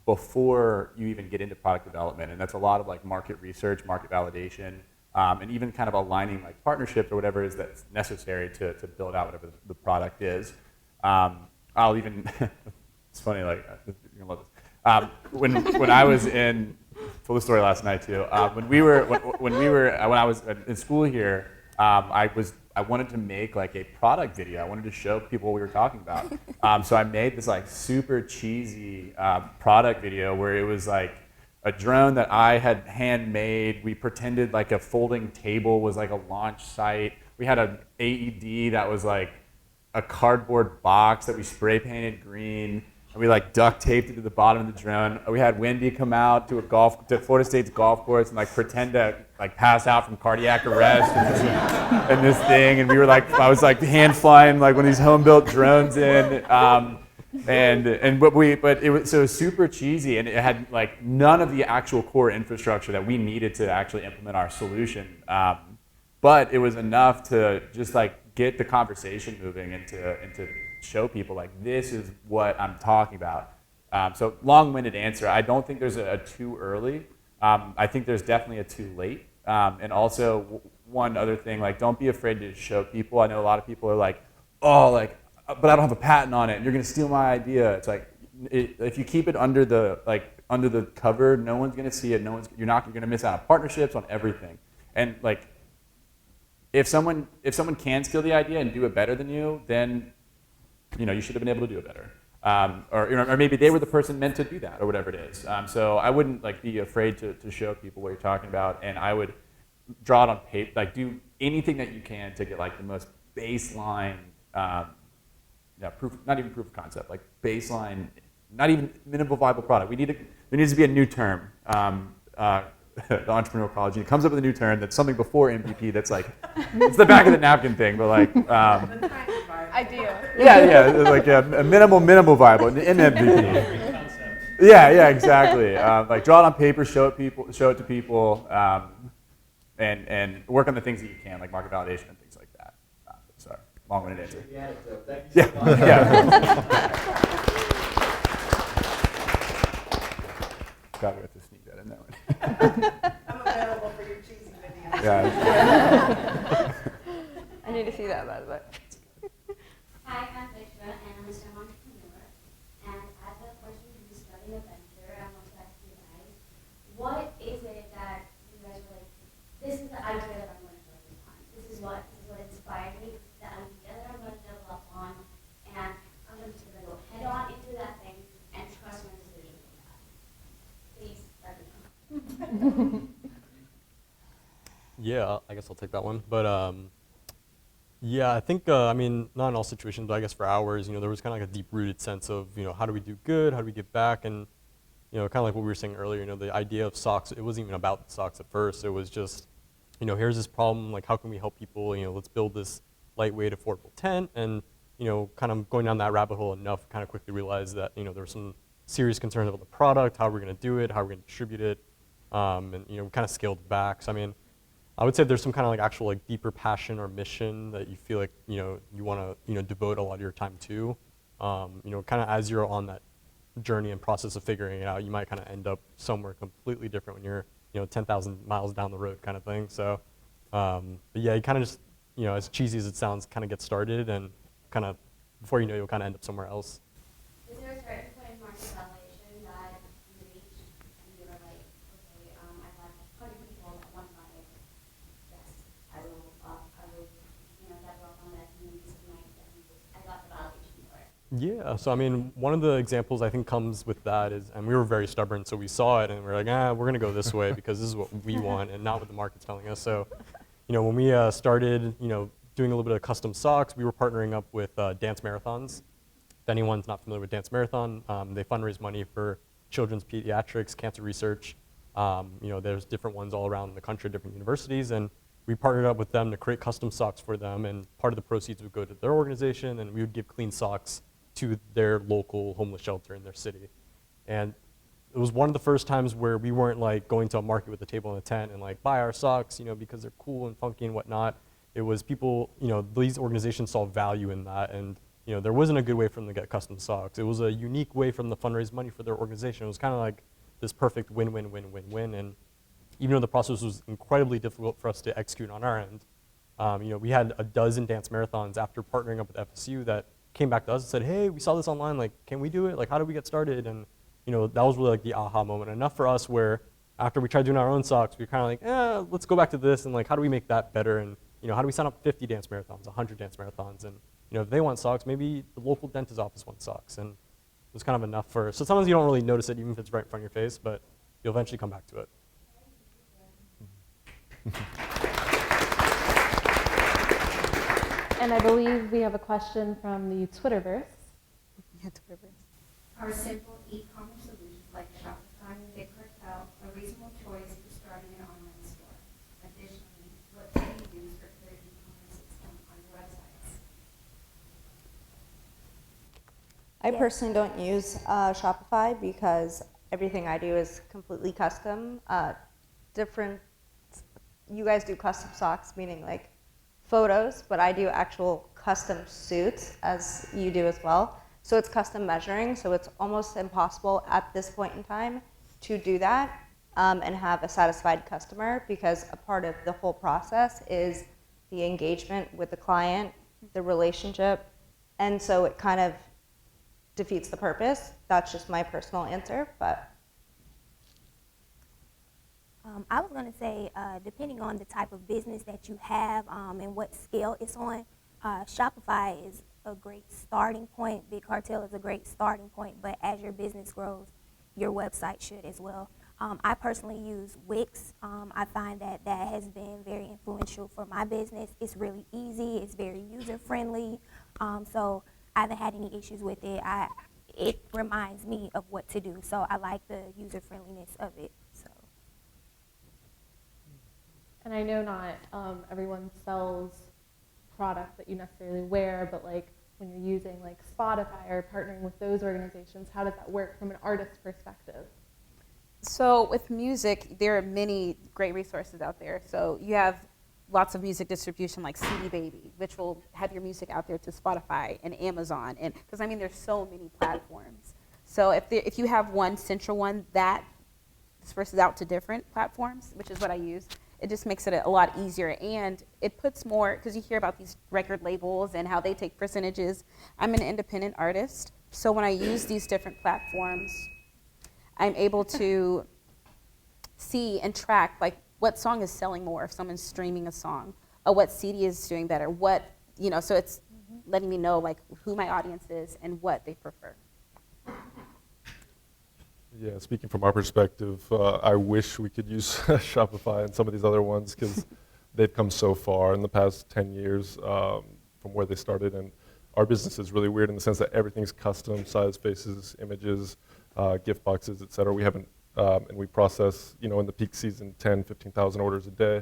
before you even get into product development, and that's a lot of like market research, market validation, and even kind of aligning like partnerships or whatever is that's necessary to build out whatever the product is. I'll even it's funny, like you're gonna love this. When I was in told the story last night too. When I was in school here, I wanted to make like a product video. I wanted to show people what we were talking about. So I made this like super cheesy product video where it was like a drone that I had handmade. We pretended like a folding table was like a launch site. We had an AED that was like a cardboard box that we spray painted green. And we like duct taped it to the bottom of the drone. We had Wendy come out to Florida State's golf course and like pretend to like pass out from cardiac arrest and this thing. And we were like, I was like hand flying like one of these home built drones in. But it was so super cheesy, and it had like none of the actual core infrastructure that we needed to actually implement our solution. But it was enough to just like get the conversation moving and to show people like this is what I'm talking about. So long-winded answer. I don't think there's a too early. I think there's definitely a too late. And also one other thing, like don't be afraid to show people. I know a lot of people are like, oh, like, but I don't have a patent on it. And you're gonna steal my idea. It's like if you keep it under the cover, no one's gonna see it. You're gonna miss out on partnerships, on everything. And like if someone can steal the idea and do it better than you, then you should have been able to do it better. Or maybe they were the person meant to do that, or whatever it is. So I wouldn't like be afraid to show people what you're talking about, and I would draw it on paper, like do anything that you can to get like the most baseline, proof, not even proof of concept, like baseline, not even minimal viable product. There needs to be a new term. The entrepreneurial college, and it comes up with a new term that's something before MVP that's like, it's the back of the napkin thing, but like, Idea. Yeah, like a minimal viable, an MVP. Yeah, exactly. Like draw it on paper, show it to people, and work on the things that you can, like market validation and things like that. Sorry, long-winded answer. Yeah. God, we have to sneak that in that one. I'm available for your cheesy videos. Yeah. I need to see that, by the way. Hi, I'm Mitch, and I'm a STEM entrepreneur. And as a person who's studying a venture, I want to ask you guys, what is it that you guys were like, this is the idea that I'm going to focus on. This is what inspired me, the idea that I'm going to develop on, and I'm just going to go head on into that thing and trust my decision for that. Please let me know. Yeah, I guess I'll take that one. But yeah, I think, I mean, not in all situations, but I guess for ours, there was kind of like a deep-rooted sense of, how do we do good? How do we give back? And, kind of like what we were saying earlier, the idea of socks, it wasn't even about socks at first. It was just, here's this problem, like how can we help people? Let's build this lightweight, affordable tent. And, kind of going down that rabbit hole enough, kind of quickly realized that, there were some serious concerns about the product, how we're going to do it, how we're going to distribute it, and, we kind of scaled back. So, I mean, I would say there's some kind of like actual like deeper passion or mission that you feel like you want to devote a lot of your time to. Kind of as you're on that journey and process of figuring it out, you might kind of end up somewhere completely different when you're 10,000 miles down the road kind of thing. So, but yeah, you kind of just as cheesy as it sounds, kind of get started and kind of before you know you'll kind of end up somewhere else. Is there a certain point in market validation that you reached and you were like, okay, I got 100 people that want to buy it. Yes, I will develop on that and this night I got the validation for it. Yeah, so I mean, one of the examples I think comes with that is, and we were very stubborn, so we saw it and we're like, we're gonna go this way because this is what we want and not what the market's telling us. So, when we started, doing a little bit of custom socks, we were partnering up with dance marathons. If anyone's not familiar with Dance Marathon, they fundraise money for children's pediatrics, cancer research. There's different ones all around the country, different universities, and we partnered up with them to create custom socks for them, and part of the proceeds would go to their organization, and we would give clean socks to their local homeless shelter in their city. And it was one of the first times where we weren't like going to a market with a table and a tent and like buy our socks, because they're cool and funky and whatnot. It was people, these organizations saw value in that, and there wasn't a good way for them to get custom socks. It was a unique way for them to fundraise money for their organization. It was kind of like this perfect win-win-win-win-win. And even though the process was incredibly difficult for us to execute on our end, we had a dozen dance marathons after partnering up with FSU that came back to us and said, hey, we saw this online, like, can we do it? Like, how do we get started? And that was really like the aha moment. Enough for us where after we tried doing our own socks, we were kind of like, let's go back to this and like, how do we make that better? And how do we sign up 50 dance marathons, 100 dance marathons? And if they want socks, maybe the local dentist office wants socks. And it was kind of enough so sometimes you don't really notice it even if it's right in front of your face, but you'll eventually come back to it. And I believe we have a question from the Twitterverse. Yeah, Twitterverse. Are simple e-commerce solutions like Shopify and BigCartel a reasonable choice for starting an online store? Additionally, what do you use for clear e-commerce system on your websites? I personally don't use Shopify because everything I do is completely custom. You guys do custom socks, meaning like photos, but I do actual custom suits, as you do as well. So it's custom measuring, so it's almost impossible at this point in time to do that and have a satisfied customer, because a part of the whole process is the engagement with the client, the relationship, and so it kind of defeats the purpose. That's just my personal answer, but. I was going to say, depending on the type of business that you have and what scale it's on, Shopify is a great starting point. Big Cartel is a great starting point, but as your business grows, your website should as well. I personally use Wix. I find that has been very influential for my business. It's really easy. It's very user-friendly. So I haven't had any issues with it. It reminds me of what to do. So I like the user-friendliness of it. So. And I know not everyone sells products that you necessarily wear, but like when you're using like Spotify or partnering with those organizations, how does that work from an artist's perspective? So with music, there are many great resources out there. So you have lots of music distribution like CD Baby, which will have your music out there to Spotify and Amazon, and because I mean there's so many platforms. So if you have one central one that disperses out to different platforms, which is what I use, it just makes it a lot easier, and it puts more, because you hear about these record labels and how they take percentages. I'm an independent artist, so when I use these different platforms, I'm able to see and track like what song is selling more if someone's streaming a song, or what CD is doing better, so it's letting me know like who my audience is and what they prefer. Yeah, speaking from our perspective, I wish we could use Shopify and some of these other ones, because they've come so far in the past 10 years from where they started. And our business is really weird in the sense that everything's custom, size, faces, images, gift boxes, et cetera. We haven't, and we process, in the peak season, 10, 15,000 orders a day.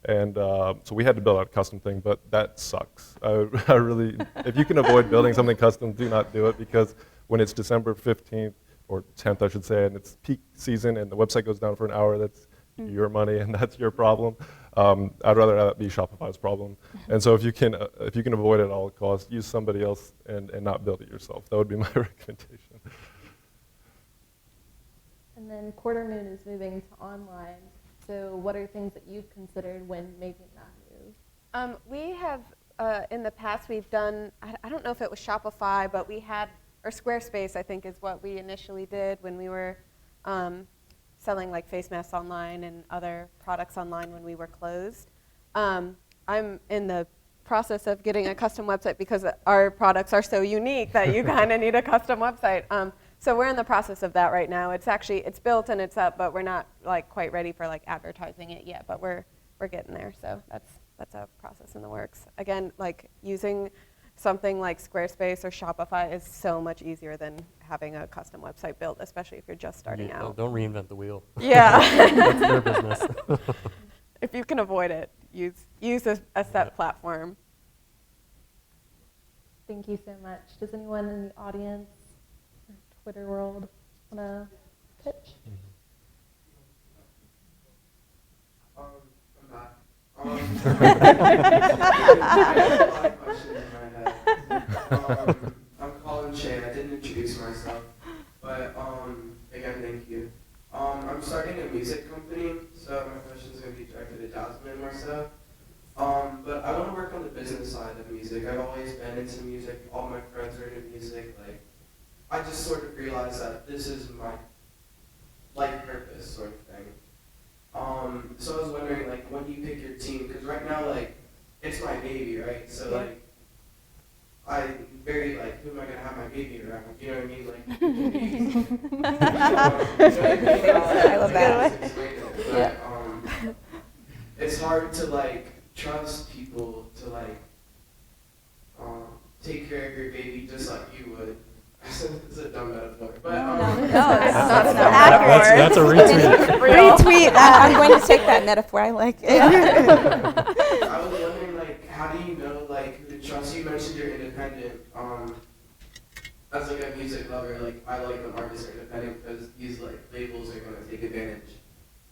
And so we had to build out a custom thing, but that sucks. I really, if you can avoid building something custom, do not do it, because when it's December 15th, or 10th, I should say, and it's peak season and the website goes down for an hour, that's your money and that's your problem. I'd rather that be Shopify's problem. And so if you can avoid it at all costs, use somebody else and not build it yourself. That would be my recommendation. And then Quarter Moon is moving to online. So what are things that you've considered when making that move? We have, in the past, we've done, I don't know if it was Shopify, but we had, or Squarespace, I think, is what we initially did when we were selling like face masks online and other products online when we were closed. I'm in the process of getting a custom website because our products are so unique that you kind of need a custom website. So we're in the process of that right now. It's built and it's up, but we're not like quite ready for like advertising it yet. But we're getting there. So that's a process in the works. Again, like using something like Squarespace or Shopify is so much easier than having a custom website built, especially if you're just starting out. Don't reinvent the wheel. Yeah. That's their business. If you can avoid it, use a set platform. Thank you so much. Does anyone in the audience or Twitter world want to pitch? I'm back. I have a lot of questions in my head. I'm Colin Shane. I didn't introduce myself, but again, thank you. I'm starting a music company, so my question is going to be directed to Jazmin more so. But I want to work on the business side of music. I've always been into music. All my friends are into music. Like, I just sort of realized that this is my life purpose sort of thing. So I was wondering, like, when you pick your team, because right now, like, it's my baby, right? So, like, I very like, who am I gonna have my baby around? You know what I mean? Like, it can be, you know, I love that. But, it's hard to like trust people to like take care of your baby just like you would. It's a dumb metaphor, but That's a retweet. Retweet that. I'm going to take that metaphor. I like it. I was wondering, like, how do you know, like, who to trust? You mentioned you're independent. As like a music lover, like, I like when artists are independent because these like labels are gonna take advantage.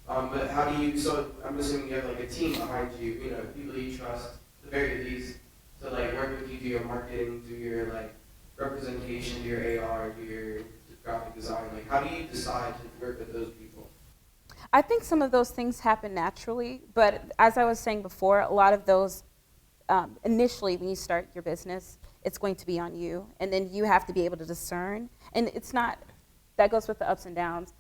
But how do you? So I'm assuming you have like a team behind you. You know, people you trust, at the very least, to like work with you, do your marketing, do your like representation, do your AR, do your graphic design. Like, how do you decide to work with those people? I think some of those things happen naturally, but as I was saying before, a lot of those, initially when you start your business, it's going to be on you, and then you have to be able to discern. And it's not, that goes with the ups and downs.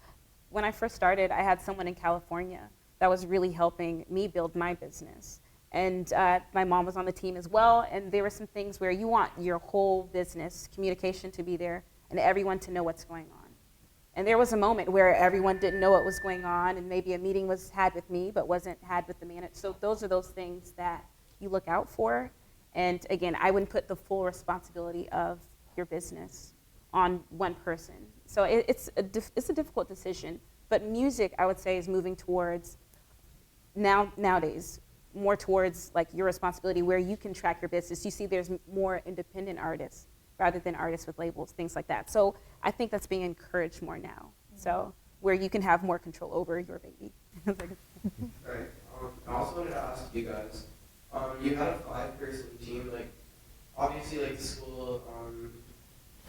When I first started, I had someone in California that was really helping me build my business. And my mom was on the team as well, and there were some things where you want your whole business communication to be there and everyone to know what's going on. And there was a moment where everyone didn't know what was going on, and maybe a meeting was had with me but wasn't had with the manager. So those are those things that you look out for. And again, I wouldn't put the full responsibility of your business on one person. So it's a difficult decision. But music, I would say, is moving towards, nowadays, more towards like your responsibility where you can track your business. You see there's more independent artists rather than artists with labels, things like that. So I think that's being encouraged more now. So where you can have more control over your baby. Right. I also wanted to ask you guys, you had a 5-person team, like obviously like the school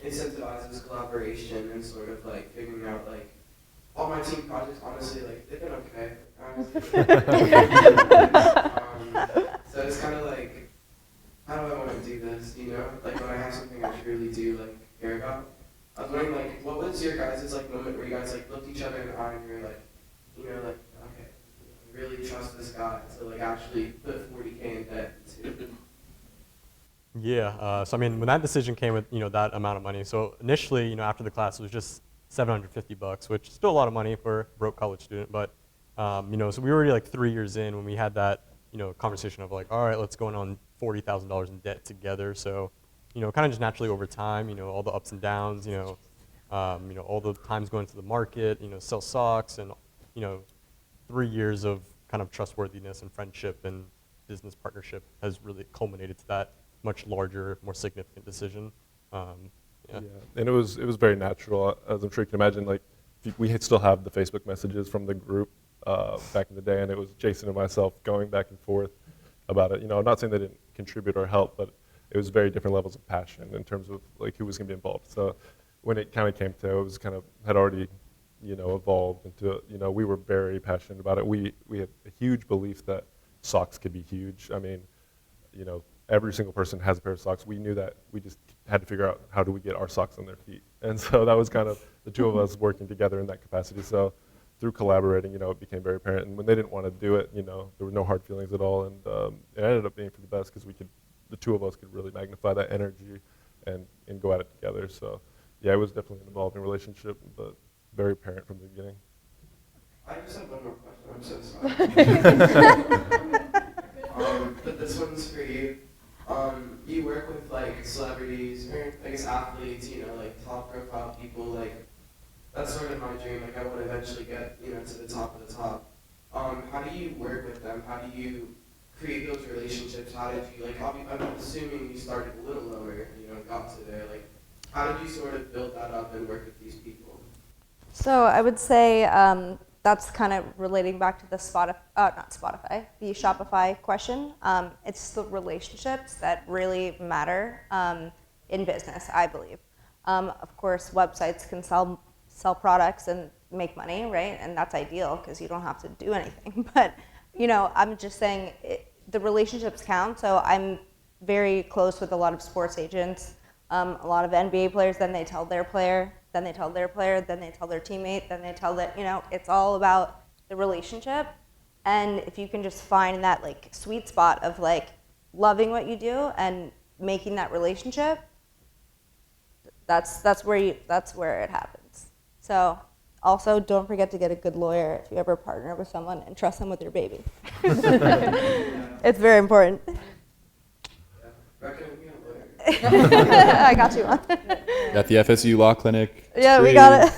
incentivizes collaboration and sort of like figuring out like all my team projects, honestly, like they've been okay. So it's kind of like, how do I want to do this, you know? Like when I have something I truly do like care about. I was wondering like, what was your guys' like moment where you guys like looked each other in the eye and you're like, you know, like, okay, I really trust this guy to like actually put 40K in debt to. Yeah, so I mean, when that decision came with, that amount of money, so initially, after the class, it was just $750, which is still a lot of money for a broke college student, but, so we were already like 3 years in when we had that, conversation of like, all right, let's go on $40,000 in debt together. So, kind of just naturally over time, all the ups and downs, all the times going to the market, sell socks, and, 3 years of kind of trustworthiness and friendship and business partnership has really culminated to that much larger, more significant decision. Yeah, and it was very natural, as I'm sure you can imagine. Like, we still have the Facebook messages from the group back in the day, and it was Jason and myself going back and forth about it. I'm not saying they didn't contribute or help, but it was very different levels of passion in terms of like who was going to be involved. So when it kind of came to, it was kind of had already, evolved into, we were very passionate about it. We had a huge belief that socks could be huge. I mean, every single person has a pair of socks. We knew that. We just had to figure out how do we get our socks on their feet. And so that was kind of the two of us working together in that capacity. So through collaborating, it became very apparent. And when they didn't want to do it, there were no hard feelings at all. And it ended up being for the best because the two of us could really magnify that energy and go at it together. So yeah, it was definitely an evolving relationship, but very apparent from the beginning. I just have one more question. I'm so sorry. But this one's for you. You work with like celebrities, or I guess athletes, like top profile people, like that's sort of my dream. Like I want to eventually get, to the top of the top. How do you work with them? How do you create those relationships? How did you, like, I'm assuming you started a little lower, got to there. Like, how did you sort of build that up and work with these people? So I would say that's kind of relating back to the the Shopify question. It's the relationships that really matter in business, I believe. Of course, websites can sell products and make money, right? And that's ideal because you don't have to do anything. But, I'm just saying the relationships count. So I'm very close with a lot of sports agents, a lot of NBA players. Then they tell their player, then they tell their player, then they tell their teammate, then they tell that, it's all about the relationship. And if you can just find that like sweet spot of like loving what you do and making that relationship, that's where it happens. So also don't forget to get a good lawyer if you ever partner with someone and trust them with your baby. It's very important. Recommend me a lawyer. I got you one. Got the FSU Law Clinic. Yeah, we got it.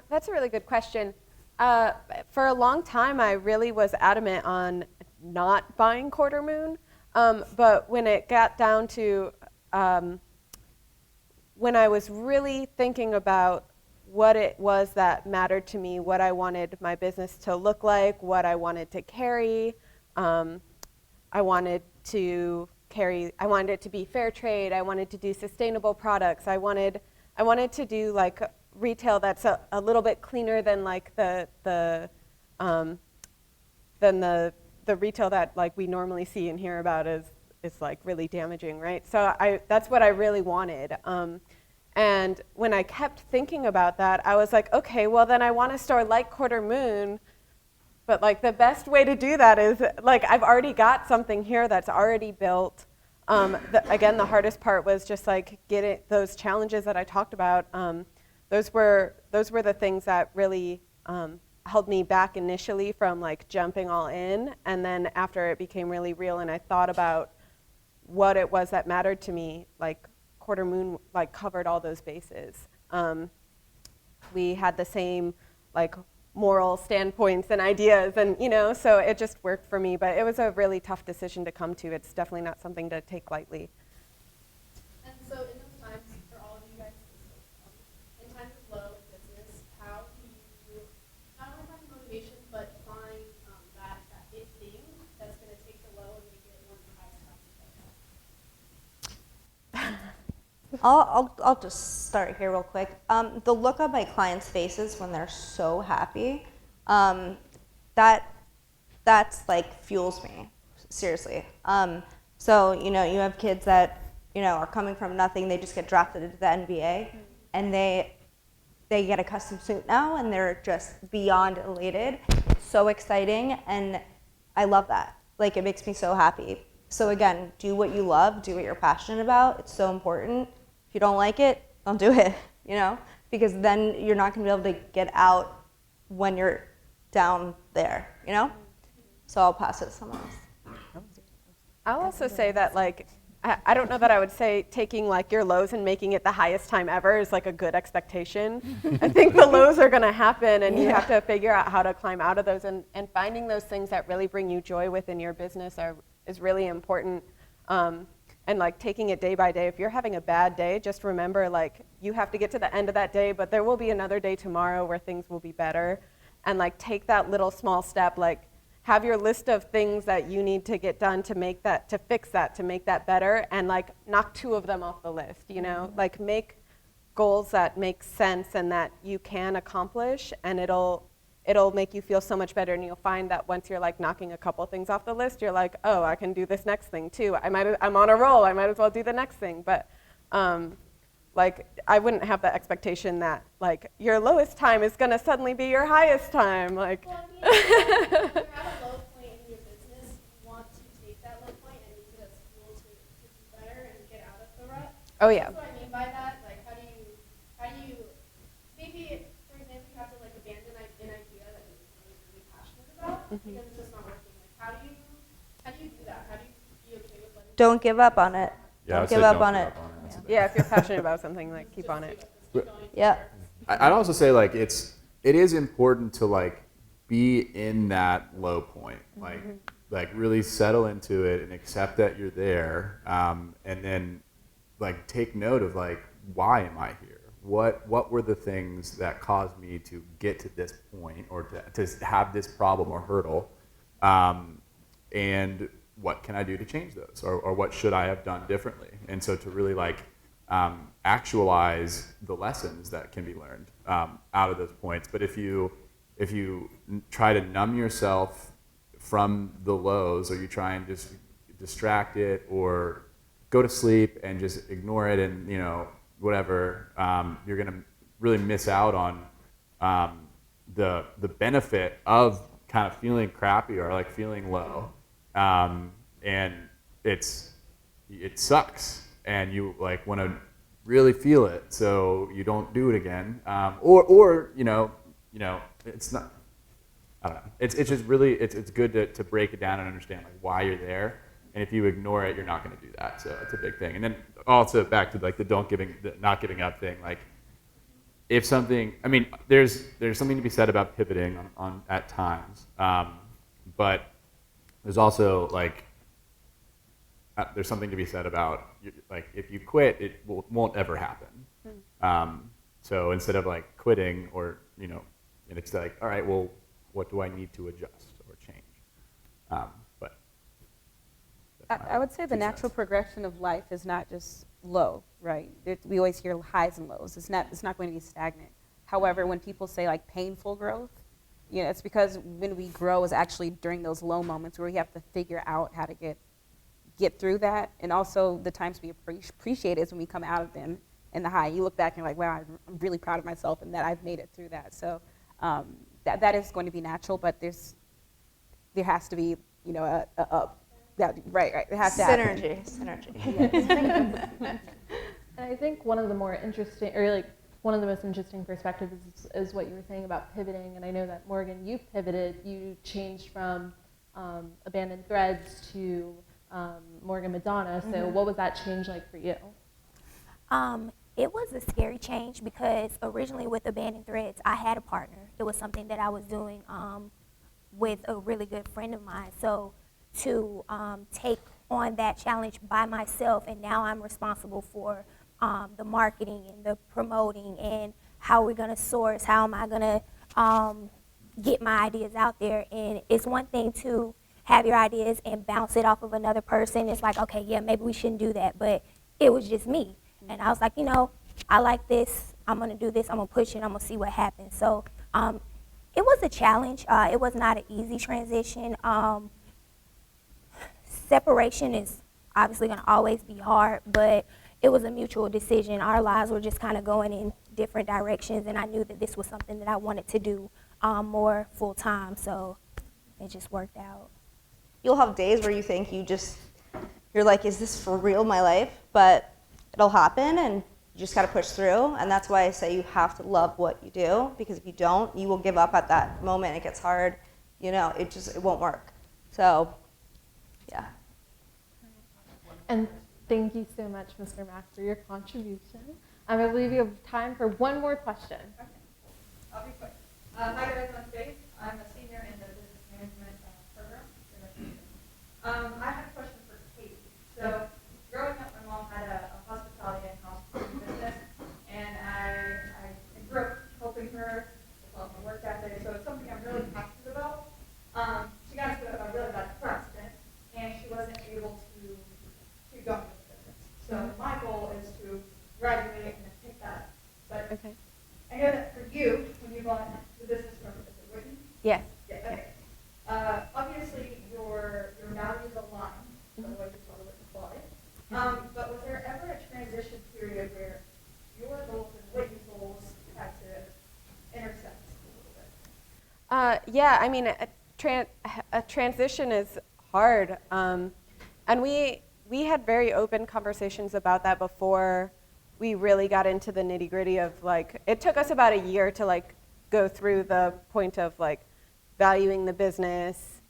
That's a really good question. For a long time, I really was adamant on not buying Quarter Moon, but when it got down to when I was really thinking about what it was that mattered to me, what I wanted my business to look like, what I wanted to carry, I wanted it to be fair trade, I wanted to do sustainable products, I wanted to do like retail that's a little bit cleaner than like the retail that like we normally see and hear about is like really damaging, right? So that's what I really wanted. And when I kept thinking about that, I was like, okay, well then I want a store like Quarter Moon, but like the best way to do that is like I've already got something here that's already built. Again, the hardest part was just like getting those challenges that I talked about. Those were the things that really held me back initially from like jumping all in, and then after it became really real and I thought about what it was that mattered to me, like Quarter Moon like covered all those bases. We had the same like moral standpoints and ideas, and so it just worked for me, but it was a really tough decision to come to. It's definitely not something to take lightly. And so in those times, for all of you guys, in times of low business, how do you not only find motivation, but find that it thing that's going to take the low and make it one of the highest times? I'll just start here real quick. The look on my clients' faces when they're so happy, that's like fuels me, seriously. So you have kids that are coming from nothing. They just get drafted into the NBA, and they get a custom suit now, and they're just beyond elated. It's so exciting, and I love that. Like, it makes me so happy. So again, do what you love, do what you're passionate about. It's so important. If you don't like it, don't do it, because then you're not going to be able to get out when you're down there, So I'll pass it to someone else. I'll also say that like, I don't know that I would say taking like your lows and making it the highest time ever is like a good expectation. I think the lows are going to happen, and you have to figure out how to climb out of those, and finding those things that really bring you joy within your business is really important. And like taking it day by day. If you're having a bad day, just remember like you have to get to the end of that day, but there will be another day tomorrow where things will be better. And like take that little small step, like have your list of things that you need to get done to make that, to fix that, to make that better, and like knock 2 of them off the list, like make goals that make sense and that you can accomplish, and it'll make you feel so much better. And you'll find that once you're like knocking a couple things off the list, you're like, oh, I can do this next thing too. I'm on a roll. I might as well do the next thing. But like I wouldn't have the expectation that like your lowest time is going to suddenly be your highest time. Like, well, I mean, if you have a low point in your business, you want to take that low point and use it as fuel to do better and get out of the rut. Oh yeah. That's what I mean by that. Like, how do you maybe, for example, you have to like abandon an idea that you're really passionate about because it's just not working. Like, how do you do that? How do you be okay with like? Don't give up on it. Don't give up on it. Yeah, if you're passionate about something, like keep on it. Yeah. I'd also say like it is important to like be in that low point, like really settle into it and accept that you're there, and then like take note of like, why am I here? What were the things that caused me to get to this point or to have this problem or hurdle, and what can I do to change those, or what should I have done differently? And so to really like actualize the lessons that can be learned out of those points. But if you try to numb yourself from the lows, or you try and just distract it, or go to sleep and just ignore it and, whatever, you're going to really miss out on the benefit of kind of feeling crappy or like feeling low. And it sucks, and you like want to really feel it so you don't do it again. Or it's not, I don't know. It's just really, it's good to break it down and understand like why you're there. And if you ignore it, you're not going to do that. So it's a big thing. And then also back to like the not giving up thing. Like if something, I mean, there's something to be said about pivoting on at times. But there's also like, there's something to be said about like if you quit, it won't ever happen. So instead of like quitting or, and it's like, all right, well, what do I need to adjust or change? But I would say the natural progression of life is not just low, right? We always hear highs and lows. It's not going to be stagnant. However, when people say like painful growth, it's because when we grow is actually during those low moments where we have to figure out how to get through that. And also the times we appreciate is when we come out of them in the high. You look back and you're like, wow, I'm really proud of myself and that I've made it through that. So that is going to be natural, but there has to be, a up. Right. It has to happen. Synergy. And I think one of the more interesting, or like one of the most interesting perspectives is what you were saying about pivoting. And I know that Morgan, you pivoted. You changed from Abandoned Threads to Morgan Madonna. So what was that change like for you? It was a scary change because originally with Abandoned Threads, I had a partner. It was something that I was doing with a really good friend of mine. So to take on that challenge by myself, and now I'm responsible for the marketing and the promoting and how we're gonna source, how am I gonna get my ideas out there. And it's one thing to have your ideas and bounce it off of another person. It's like, okay, yeah, maybe we shouldn't do that, but it was just me. And I was like, I like this, I'm gonna do this, I'm gonna push it, I'm gonna see what happens. So it was a challenge. It was not an easy transition. Separation is obviously gonna always be hard, but it was a mutual decision. Our lives were just kind of going in different directions, and I knew that this was something that I wanted to do more full time, so it just worked out. You'll have days where you think you're like, is this for real, my life? But it'll happen, and you just gotta push through, and that's why I say you have to love what you do, because if you don't, you will give up at that moment. It gets hard, it won't work. So, yeah. And thank you so much, Mr. Mack, for your contribution. I believe you have time for one more question. Okay. I'll be quick. Hi guys, I'm Faith. I'm a senior in the business management program. I have a question for Kate. So growing up, my mom had a hospitality and hospitality business, and I grew up helping her with all my work ethic, so it's something I'm really passionate about. She got into a really bad car accident, and she wasn't able to go into the business. So my goal is to graduate and pick that. But Okay. I know that for you, when you bought the business from Whitney. Yes. Yeah, okay. Obviously, your values align with the way you totally bought it. But was there ever a transition period where your goals and Whitney's goals had to intersect a little bit? Yeah, I mean, a transition is hard. And we had very open conversations about that before we really got into the nitty gritty of like, it took us about a year to like go through the point of like valuing the business,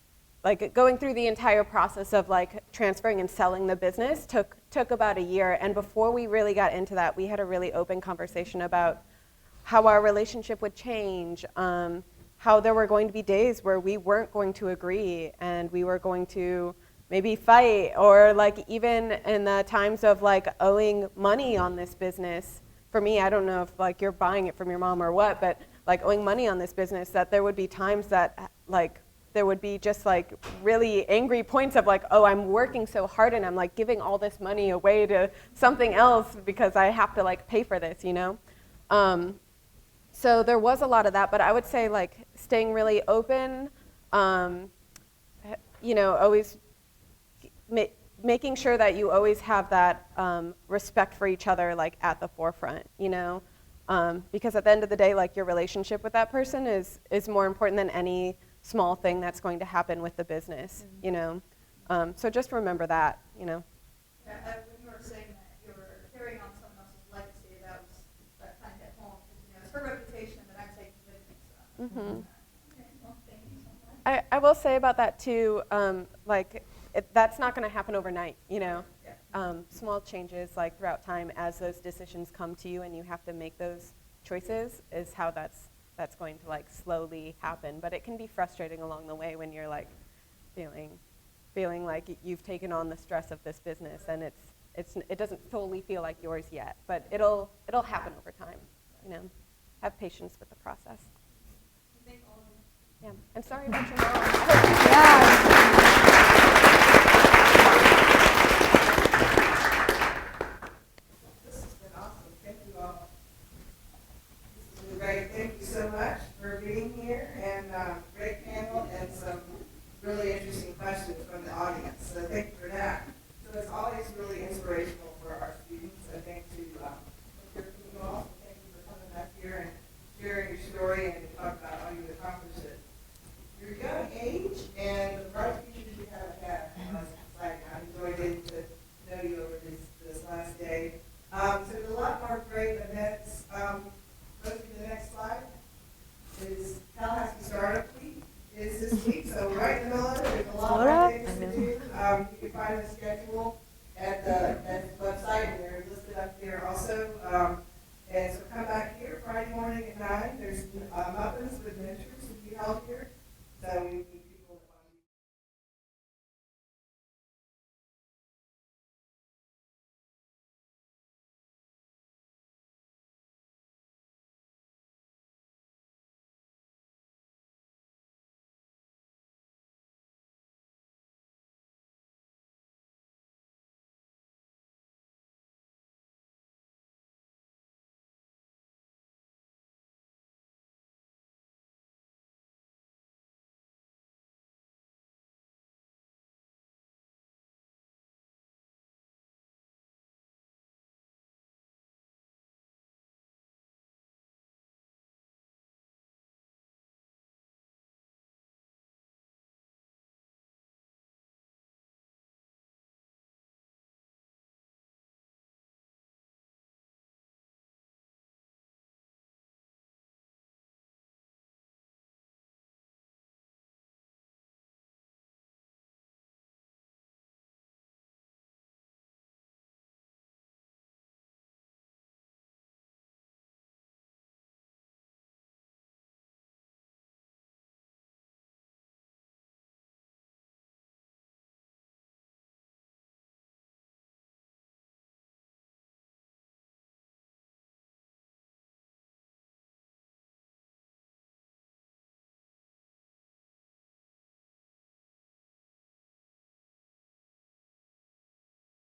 like going through the entire process of like transferring and selling the business took about a year. And before we really got into that, we had a really open conversation about how our relationship would change, how there were going to be days where we weren't going to agree and we were going to maybe fight, or like even in the times of like owing money on this business. For me, I don't know if like you're buying it from your mom or what, but like owing money on this business, that there would be times that like there would be just like really angry points of like, oh, I'm working so hard and I'm like giving all this money away to something else because I have to like pay for this, So there was a lot of that, but I would say like staying really open, always making sure that you always have that respect for each other, like at the forefront, you know, because at the end of the day, like your relationship with that person is more important than any small thing that's going to happen with the business, you know. So just remember that, you know. Yeah, when you were saying that you were carrying on someone else's legacy, that kind of hit home. You know, it's her reputation that I'm taking with me. So. Mm-hmm. Okay, well, thank you so much. I will say about that too, like that's not going to happen overnight, you know. Small changes like throughout time as those decisions come to you and you have to make those choices is how that's going to like slowly happen. But it can be frustrating along the way when you're like feeling like you've taken on the stress of this business and it doesn't fully feel like yours yet, but it'll happen over time, you know. Have patience with the process. Yeah, I'm sorry about your mom. This has been awesome. Thank you all. This has been great. Thank you so much for being here, and great panel and some really interesting questions from the audience. So thank you for that. So it's always really inspirational for our students, I think, to hear from you all. So thank you for coming back here and sharing your story and talk about how you accomplished it. Your young age and